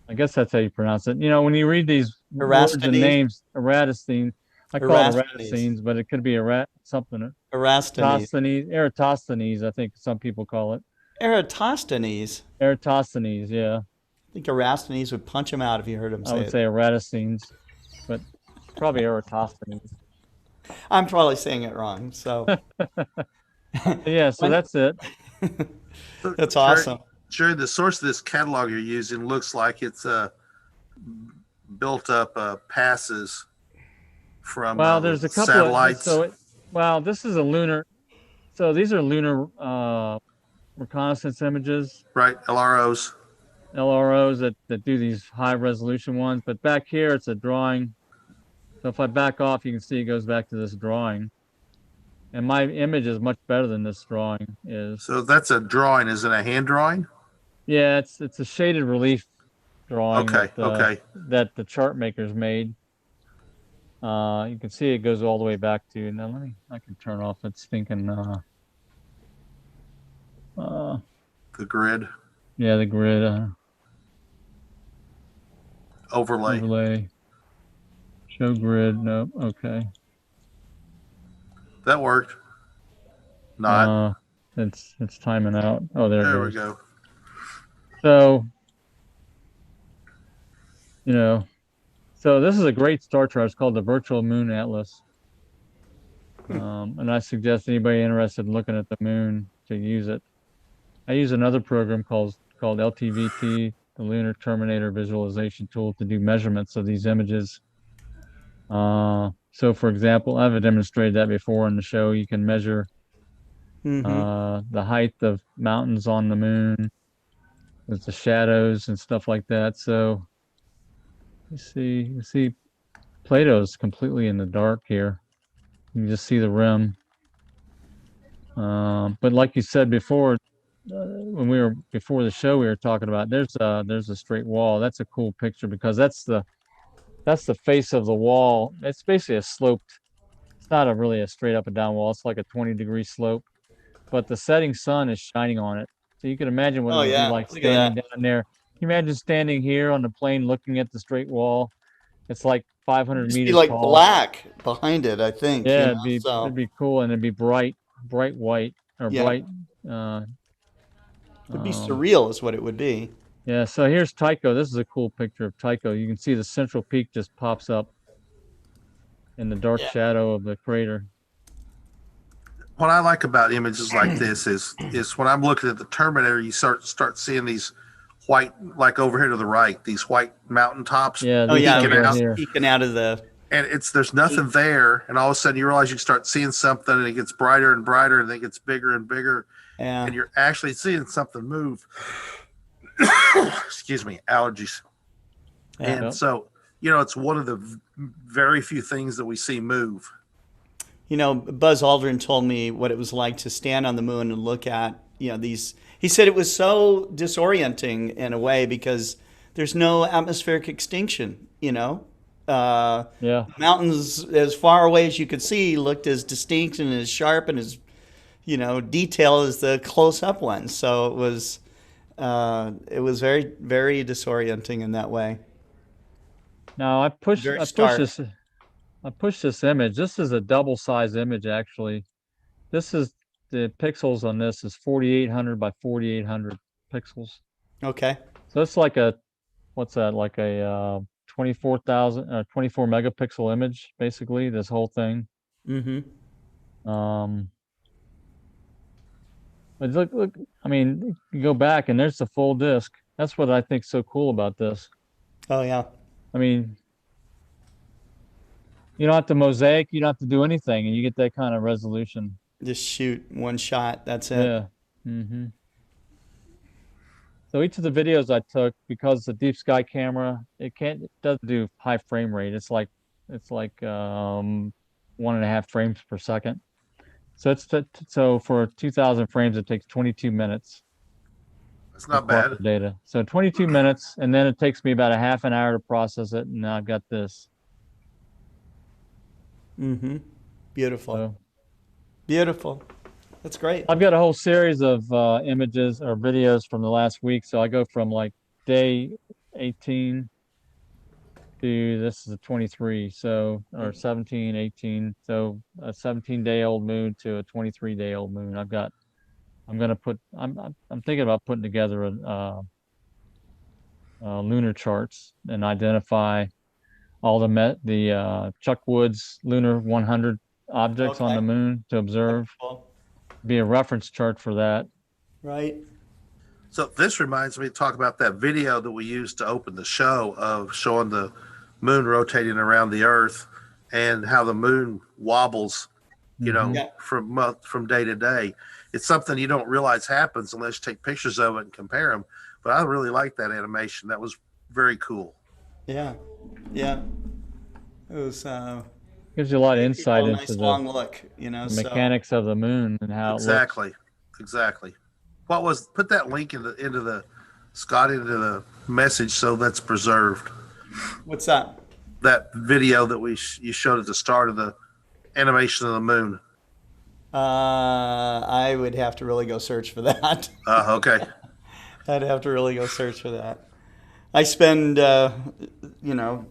I guess that's how you pronounce it. When you read these words and names, Eratosthenes, I call it Eratosthenes, but it could be something. Eratosthenes, I think some people call it. Eratosthenes. Eratosthenes, yeah. I think Eratosthenes would punch him out if you heard him say it. I would say Eratosthenes, but probably Eratosthenes. I'm probably saying it wrong, so. Yeah, so that's it. That's awesome. Sure, the source of this catalog you're using looks like it's built up passes from Well, there's a couple satellites. well, this is a lunar. So these are lunar reconnaissance images, Right, LROs. LROs that do these high resolution ones. But back here, it's a drawing. So if I back off, you can see it goes back to this drawing. And my image is much better than this drawing is. So that's a drawing, isn't it a hand drawing? Yeah, it's a shaded relief drawing Okay. that the chart makers made. You can see it goes all the way back to, now I can turn off its thinking, The grid yeah, the grid, overlay. Show grid, nope, okay. That worked. Not. It's timing out. Oh, there There it we goes. go. So, so this is a great star chart. It's called the Virtual Moon Atlas. And I suggest anybody interested in looking at the moon to use it. I use another program called LTVT, the Lunar Terminator Visualization Tool, to do measurements of these images. So for example, I've demonstrated that before in the show. You can measure the height of mountains on the moon with the shadows and stuff like that. So you see Plato's completely in the dark here. You can just see the rim. But like you said before, when we were before the show, we were talking about there's a straight wall. That's a cool picture because that's the face of the wall. It's basically a sloped. It's not really a straight up and down wall. It's like a 20-degree slope, but the setting sun is shining on it. So you can imagine what it would be like standing down there. Can you imagine standing here on the plane looking at the straight wall? It's like 500 It'd meters be like tall. black behind it, I think. Yeah, so. it'd be cool, and it'd be bright white or bright. It'd be surreal, is what it would be. Yeah. So here's Tycho. This is a cool picture of Tycho. You can see the central peak just pops up in the dark shadow of the crater. What I like about images like this is when I'm looking at the Terminator, you start seeing these white, like over here to the right, these white mountaintops. Yeah. Peeking out of the. And there's nothing there, and all of a sudden you realize you start seeing something, and it gets brighter and brighter, and then it gets bigger and bigger, and you're actually seeing something move. Excuse me, allergies. And so it's one of the very few things that we see move. Buzz Aldrin told me what it was like to stand on the moon and look at these. He said it was so disorienting in a way because there's no atmospheric extinction. Mountains as far away as you could see looked as distinct and as sharp and as detailed as the close-up ones. So it was very, very disorienting in that way. Now I pushed this image. This is a double size image actually. This is the pixels on this is 4800 by 4800 pixels. Okay. So it's like a 24 megapixel image, basically, this whole thing. But look, I mean, you go back and there's the full disc. That's what I think's so cool about this. Oh yeah. I mean, you don't have to mosaic, you don't have to do anything, and you get that kind of resolution. Just shoot one shot, that's it. Yeah. So each of the videos I took, because the deep sky camera, it doesn't do high frame rate. It's like 1.5 frames per second. So so for 2,000 frames, it takes 22 minutes. That's not bad. Data. So 22 minutes, and then it takes me about a half an hour to process it, and now I've got this. Beautiful. So, beautiful. That's great. I've got a whole series of images or videos from the last week. So I go from like day 18 to this is a 23. So, or 17, 18. So a 17-day-old moon to a 23-day-old moon. I'm thinking about putting together lunar charts and identify all the Chuck Woods lunar 100 objects on the moon to observe. Be a reference chart for that. Right. So this reminds me to talk about that video that we used to open the show of showing the moon rotating around the Earth and how the moon wobbles, Yeah. from day to day. It's something you don't realize happens unless you take pictures of it and compare them. But I really like that animation. That was very cool. Yeah. Yeah. It was Gives you a lot of gave people insight a into nice long look, the mechanics of the moon and how it looks. Exactly. Put that link into the Scott into the message so that's preserved. What's that? That video that you showed at the start of the animation of the moon. I would have to really go search for that. Okay. I'd have to really go search for that. I spend, when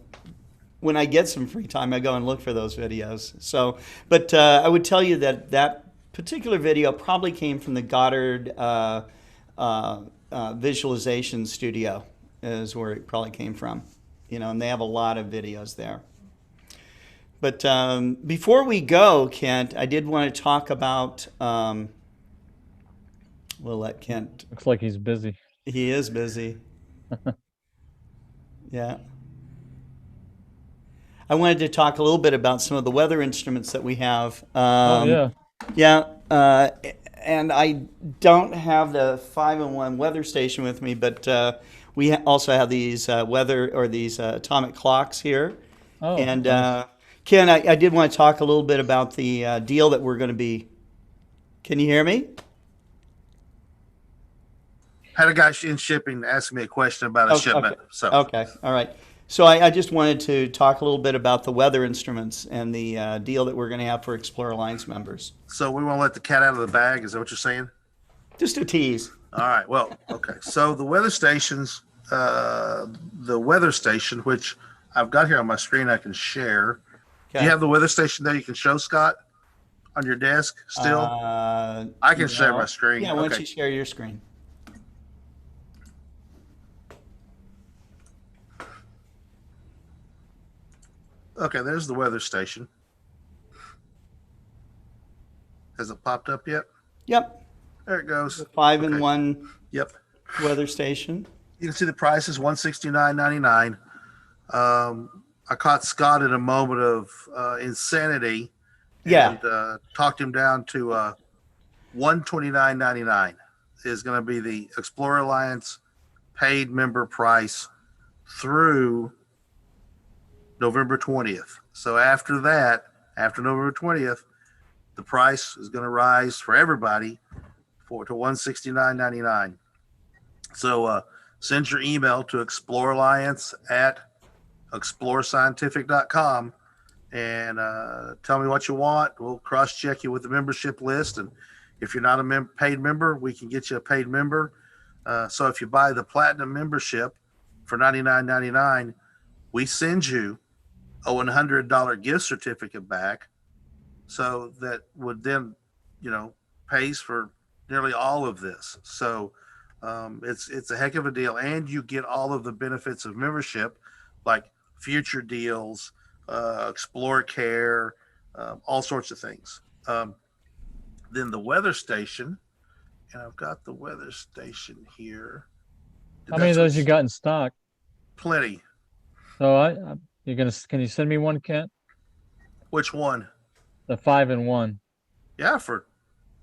I get some free time, I go and look for those videos. So, but I would tell you that that particular video probably came from the Goddard visualization studio, is where it probably came from. And they have a lot of videos there. But before we go, Kent, I did want to talk about. We'll let Kent. Looks like he's busy. He is busy. Yeah. I wanted to talk a little bit about some of the weather instruments that we have. Yeah. Yeah. And I don't have the 5-in-1 weather station with me, but we also have these these atomic clocks here. Oh, And nice. Ken, I did want to talk a little bit about the deal that we're going to be. Can you hear me? Had a guy in shipping ask me a question about a shipment. Okay. So Okay. All right. So I just wanted to talk a little bit about the weather instruments and the deal that we're going to have for Explorer Alliance members. So we want to let the cat out of the bag. Is that what you're saying? Just a tease. All right. Well, okay. So the weather stations, which I've got here on my screen, I can share. Do Okay. you have the weather station there you can show, Scott, on your desk still? I can share my screen. Yeah, why don't Okay. you share your screen? Okay, there's the weather station. Has it popped up yet? Yep. There it goes. 5-in-1 Yep. weather station. You can see the price is $169.99. I caught Scott in a moment of insanity. Yeah. And talked him down to $129.99 is going to be the Explorer Alliance paid member price through November 20th. So after that, after November 20th, the price is going to rise for everybody to $169.99. So send your email to exploreralliance@explorerscientific.com and tell me what you want. We'll cross-check you with the membership list. And if you're not a paid member, we can get you a paid member. So if you buy the platinum membership for $99.99, we send you a $100 gift certificate back. So that would then, pays for nearly all of this. So it's a heck of a deal. And you get all of the benefits of membership, like future deals, Explore Care, all sorts of things. Then the weather station, and I've got the weather station here. How many of those you got in stock? Plenty. So can you send me one, Kent? Which one? The 5-in-1. Yeah, for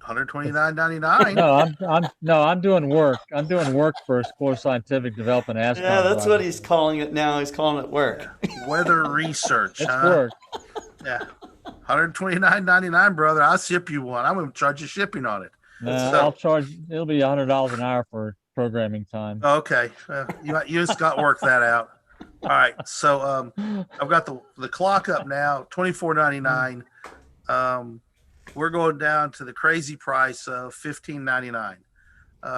$129.99. No, I'm doing work. I'm doing work for Explore Scientific Development Astro. Yeah, that's what he's calling it now. He's calling it work. Weather research. It's work. Yeah. $129.99, brother. I'll ship you one. I'm going to charge you shipping on it. No, So- I'll charge. It'll be $100 an hour for programming time. Okay. You and Scott work that out. All right. So I've got the clock up now, $24.99. We're going down to the crazy price of $15.99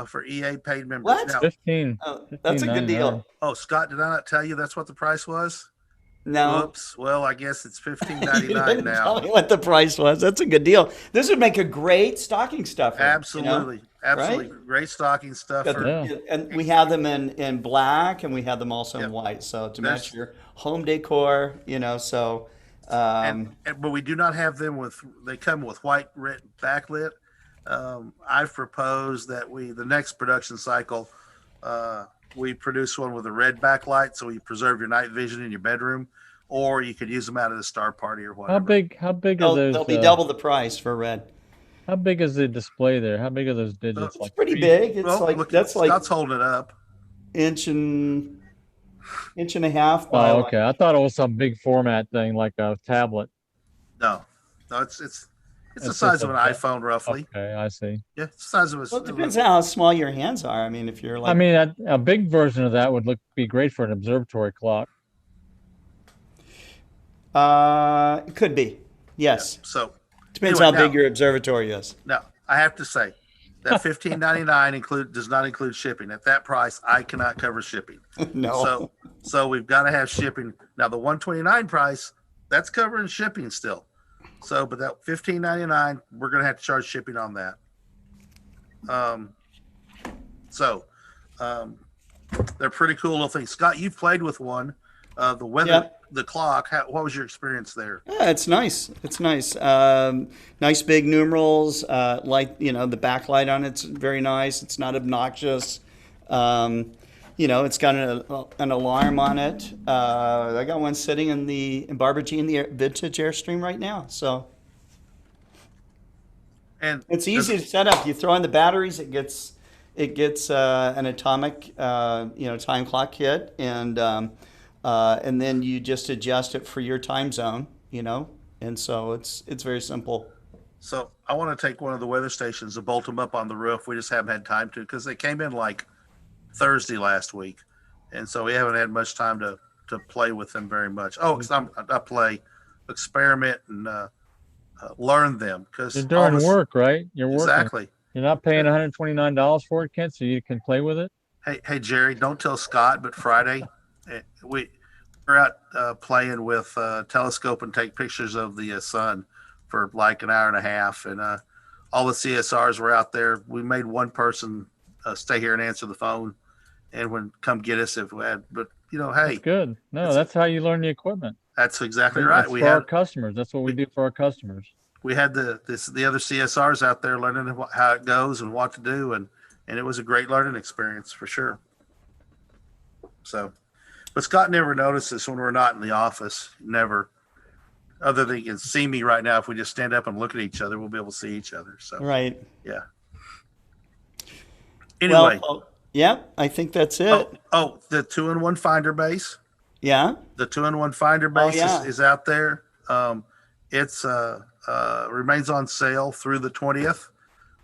for EA paid members. What? Now, 15. Oh, that's a good deal. oh, Scott, did I not tell you that's what the price was? No. Oops. Well, I guess it's You $15.99 didn't now. tell me what the price was. That's a good deal. This would make a great stocking stuffer. Absolutely. Absolutely. Right? Great stocking stuff. Got the- And we have them in black, and we have them also in Yep. white. So to There's- match your home decor, so but we do not have them they come with white red backlit. I've proposed that the next production cycle, we produce one with a red backlight, so you preserve your night vision in your bedroom, or you could use them out at a star party or How whatever. big? How big are those? They'll be double the price for red. How big is the display there? How big are those So, digits? It's Like pretty 3 big. It's well, like look, that's like Scott's holding it up. inch and a half by Oh, like okay. I thought it was some big format thing like a tablet. No, no, it's the It's just size of a an iPhone roughly. okay, I see. Yeah, it's the size of well, it a. depends on how small your hands are. I mean, if you're I like mean, a big version of that would be great for an observatory clock. it could be. Yeah. Yes. So Depends anyway, how big now, your observatory is. now I have to say that $15.99 does not include shipping. At that price, I cannot cover shipping. No. So we've got to have shipping. Now the $129 price, that's covering shipping still. So, but that $15.99, we're going to have to charge shipping on that. So, they're pretty cool little things. Scott, you've played with one. The weather, Yep. the clock. What was your experience there? Yeah, it's nice. It's nice. Nice big numerals. Like the backlight on it's very nice. It's not obnoxious. It's got an alarm on it. I got one sitting in Barbara G in the Vintage Airstream right now. So And it's easy to set up. You throw in the batteries. It gets an atomic time clock kit, and then you just adjust it for your time zone. And so it's very simple. So I want to take one of the weather stations and bolt them up on the roof. We just haven't had time to because they came in like Thursday last week, and so we haven't had much time to play with them very much. Oh, because I play, experiment, and learn them because You're doing work, right? You're working. Exactly. You're not paying $129 for it, Kent, so you can play with it. Hey Jerry, don't tell Scott, but Friday we're out playing with telescope and take pictures of the sun for like an hour and a half, and all the CSRs were out there. We made one person stay here and answer the phone, and come get us if we had. But hey, That's good. No, that's how you learn the equipment. that's exactly right. That's for our customers. That's what we do for our customers. We had the other CSRs out there learning how it goes and what to do, and it was a great learning experience for sure. So, but Scott never notices when we're not in the office. Never. Other than he can see me right now, if we just stand up and look at each other, we'll be able to see each other. So, Right. yeah. Anyway, yeah, I think that's it. The 2-in-1 finder base. Yeah. The 2-in-1 finder base yeah. is out there. It's remains on sale through the 20th.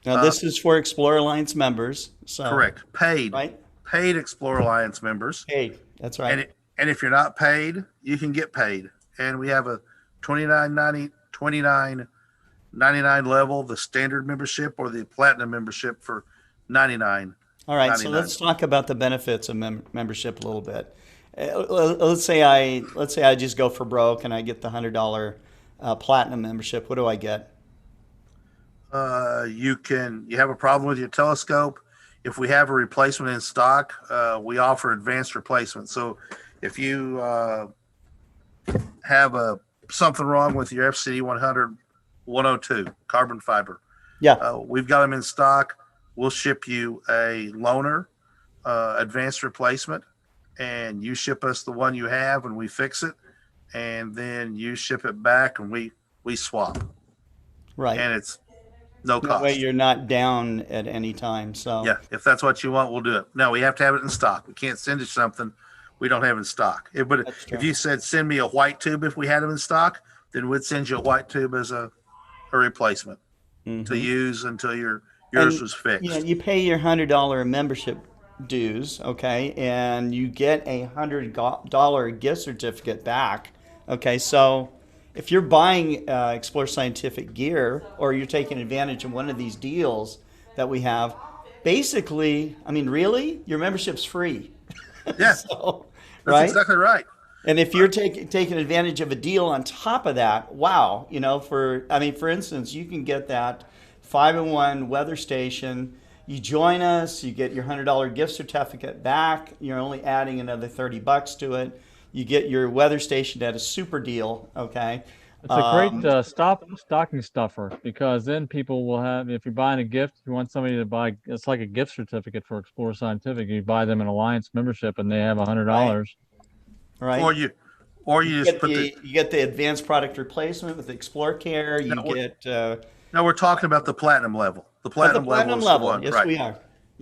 Now this is for Explorer Alliance members. So Correct. Paid. Right. Paid Explorer Alliance members. Paid. That's right. And if you're not paid, you can get paid. And we have a $29.99 level, the standard membership, or the platinum membership for $99. All right. So let's talk about the benefits of membership a little bit. Let's say I just go for broke and I get the $100 platinum membership. What do I get? You have a problem with your telescope. If we have a replacement in stock, we offer advanced replacement. So if you have something wrong with your FCD 102 carbon fiber, we've got them in stock. We'll ship you a loaner advanced replacement, and you ship us the one you have, and we fix it, and then you ship it back, and we swap. Right. And it's no cost. That way you're not down at any time. So yeah, if that's what you want, we'll do it. No, we have to have it in stock. We can't send you something we don't have in stock. But if you said send me a white tube if we had them in stock, then we'd send you a white tube as a replacement to use until yours was fixed. Yeah, you pay your $100 membership dues, okay, and you get a $100 gift certificate back. Okay, so if you're buying Explore Scientific gear or you're taking advantage of one of these deals that we have, basically, I mean, really, your membership's free. Yeah, so, that's right? exactly right. And if you're taking advantage of a deal on top of that, wow, for instance, you can get that 5-in-1 weather station. You join us, you get your $100 gift certificate back. You're only adding another $30 to it. You get your weather station at a super deal, okay? It's a great stocking stuffer, because then people will have, if you're buying a gift, if you want somebody to buy, it's like a gift certificate for Explore Scientific. You buy them an Alliance membership and they have $100. Right. Or you just put the. You get the advanced product replacement with Explore Care. You No, get No, we're talking about the platinum level. The the platinum platinum level is level. the one, Yes, right? we are.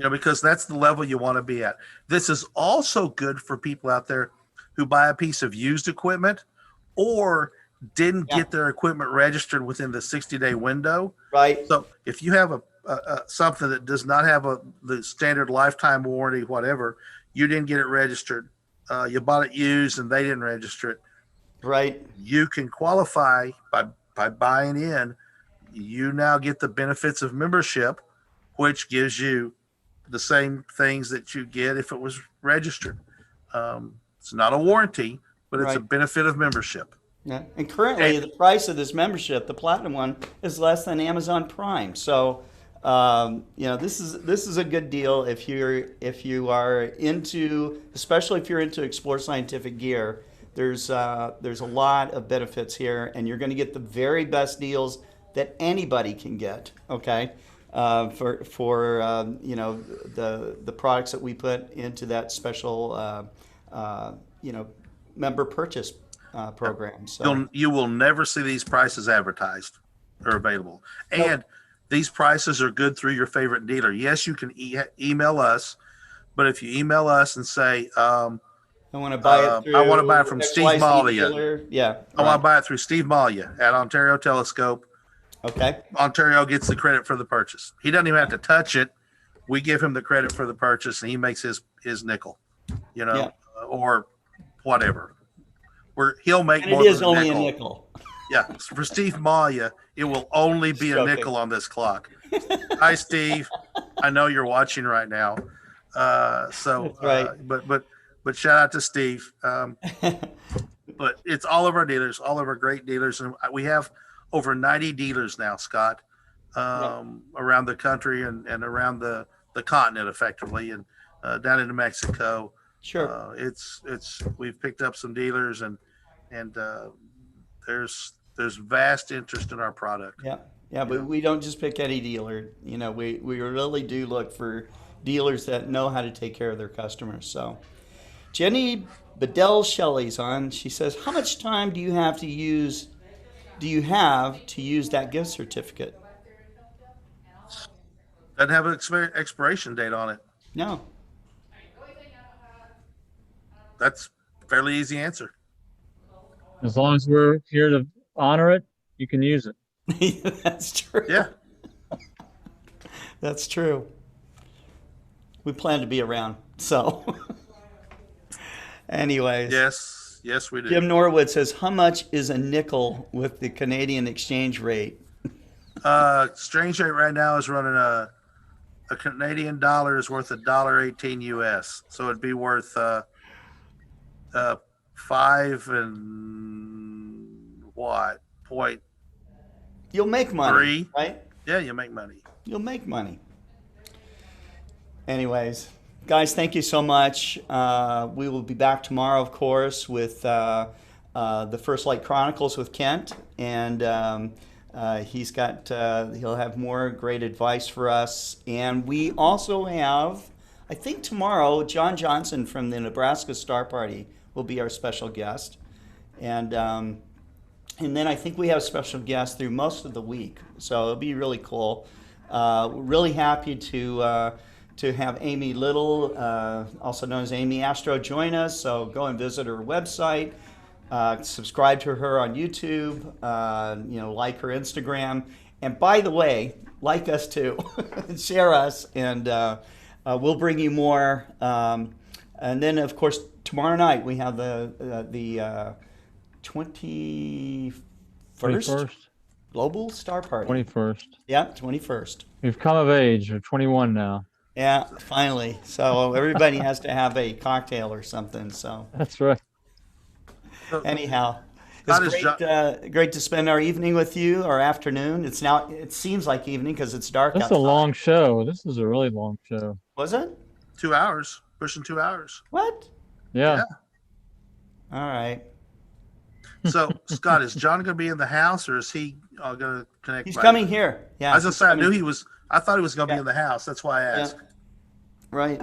Because that's the level you want to be at. This is also good for people out there who buy a piece of used equipment or didn't Yeah. get their equipment registered within the 60-day window. Right. So if you have a something that does not have the standard lifetime warranty, whatever, you didn't get it registered, you bought it used and they didn't register it, Right. you can qualify by buying in. You now get the benefits of membership, which gives you the same things that you get if it was registered. It's not a warranty, but it's a Right. benefit of membership. Yeah. And currently, the price of this membership, the platinum one, is less than Amazon Prime. So, this is a good deal if you are into, especially if you're into Explore Scientific gear. There's a lot of benefits here, and you're going to get the very best deals that anybody can get. Okay, for the products that we put into that special member purchase program. So You will never see these prices advertised or available. And these prices are good through your favorite dealer. Yes, you can email us, but if you email us and say, I want to buy it through. I want to buy it from Steve XYZ Malia. dealer. Yeah. I want to buy it through Steve Malia at Ontario Telescope. Okay. Ontario gets the credit for the purchase. He doesn't even have to touch it. We give him the credit for the purchase, and he makes his nickel, or whatever. He'll make And more it is than only a a nickel. nickel. Yeah, for Steve Malia, it will only be a Joking. nickel on this clock. Hi, Steve. I know you're watching right now. That's right. But shout out to Steve. But it's all of our dealers, all of our great dealers, and we have over 90 dealers now, Scott, around the country and around the continent, effectively, and down into Mexico. Sure. We've picked up some dealers, and there's vast interest in our product. Yeah. Yeah, but we don't just pick any dealer. We really do look for dealers that know how to take care of their customers. So, Jenny Bedell Shelley's on. She says, "How much time do you have to use that gift certificate?" Doesn't have an expiration date on it. No. That's a fairly easy answer. As long as we're here to honor it, you can use it. That's true. Yeah. That's true. We plan to be around. So, anyways. Yes, we do. Jim Norwood says, "How much is a nickel with the Canadian exchange rate?" Exchange rate right now is running a Canadian dollar is worth $1.18 US. So it'd be worth 5 and what? Point. You'll make money, 3. right? Yeah, you make money. You'll make money. Anyways, guys, thank you so much. We will be back tomorrow, of course, with the First Light Chronicles with Kent, and he'll have more great advice for us. And we also have, I think tomorrow, John Johnson from the Nebraska Star Party will be our special guest, and then I think we have special guests through most of the week, so it'll be really cool. We're really happy to have Amy Little, also known as Amy Astro, join us. So go and visit her website, subscribe to her on YouTube, like her Instagram, and by the way, like us too, share us, and we'll bring you more. And then, of course, tomorrow night we have the 21st Global Star Party. 21st. Yeah, 21st. We've come of age. We're 21 now. Yeah, finally. So everybody has to have a cocktail or something. So That's right. anyhow, it's great to spend our evening with you, our afternoon. It seems like evening because it's dark This is outside. a long show. This is a really long show. Was it? 2 hours, pushing 2 hours. What? Yeah. All right. So Scott, is John going to be in the house, or is he going to connect? He's by- coming here. Yeah. I was just saying, I he's knew coming. he was. I thought he was going to Yeah. be in the house. That's why I asked. Right.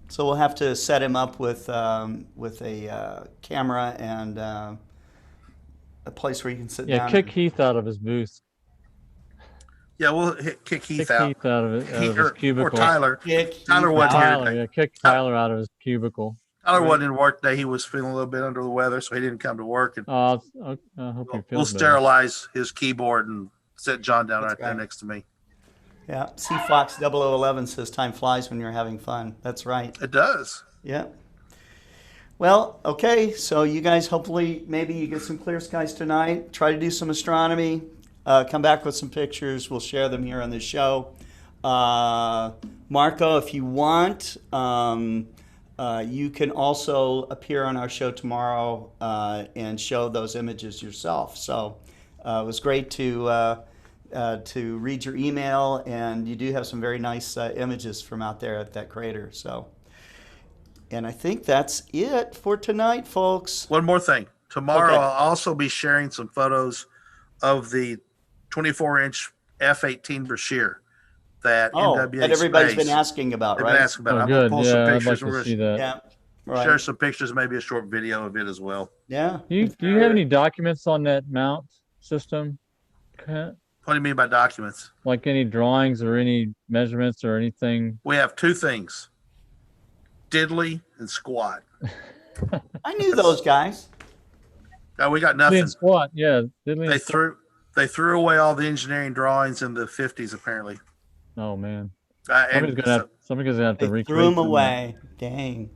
So we'll have to set him up with a camera and a place where he can sit Yeah, down. kick Heath out of his booth. Yeah, we'll kick Heath out. Heath out of his Or cubicle. Tyler. Kick Tyler Heath wasn't out. here Tyler, today. yeah, kick Tyler out of his cubicle. Tyler Right. wasn't in work today. He was feeling a little bit under the weather, so he didn't come to work. And I hope he we'll feels better. sterilize his keyboard and set John down That's right there right. next to me. Yeah. C Fox 0011 says time flies when you're having fun. That's right. It does. Yeah. Well, okay. So you guys, hopefully, maybe you get some clear skies tonight. Try to do some astronomy. Come back with some pictures. We'll share them here on the show. Marco, if you want, you can also appear on our show tomorrow and show those images yourself. So it was great to read your email, and you do have some very nice images from out there at that crater. So, and I think that's it for tonight, folks. One more thing. Tomorrow, Okay. I'll also be sharing some photos of the 24-inch F-18 Brashear that NWA that everybody's Space. been asking about, They've right? been asking about. Oh, it. I'm gonna good. pull some Yeah, I'd pictures. like and to we're see gonna that. Yeah. Right. share some pictures, maybe a short video of it as well. Yeah. Do you have any documents on that mount system? Kent? What do you mean by documents? Like any drawings or any measurements or anything? We have two things: diddly and squat. I knew those guys. No, we got Diddly nothing. and squat, yeah. Diddly and squat. They threw away all the engineering drawings in the 50s, apparently. Oh man, And somebody's gonna have to They recreate threw them some of that. away. Dang.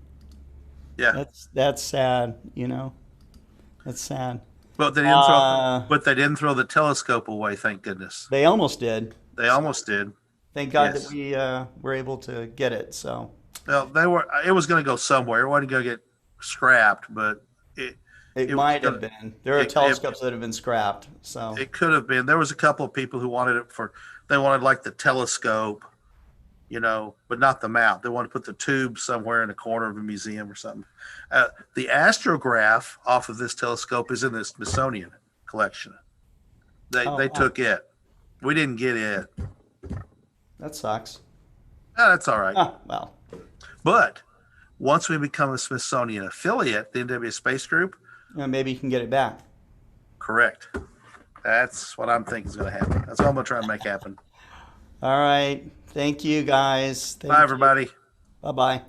yeah, That's sad, you know. That's sad. but they didn't throw the telescope away. Thank goodness. They almost did. They almost did. Thank God Yes. that we were able to get it. So Well, it was going to go somewhere. It wasn't going to get scrapped, but it was might have gonna- been. There are it- telescopes that have been scrapped. So it could have been. There was a couple of people who wanted it they wanted like the telescope, but not the mount. They wanted to put the tube somewhere in a corner of a museum or something. The astrograph off of this telescope is in the Smithsonian collection. They wow. took it. We didn't get it. that sucks. That's all right. Ah, well, But once we become a Smithsonian affiliate, the NWA Space Group, maybe you can get it back. correct. That's what I'm thinking is going to happen. That's what I'm going to try and make happen. All right. Thank you, guys. Bye, everybody. Bye bye.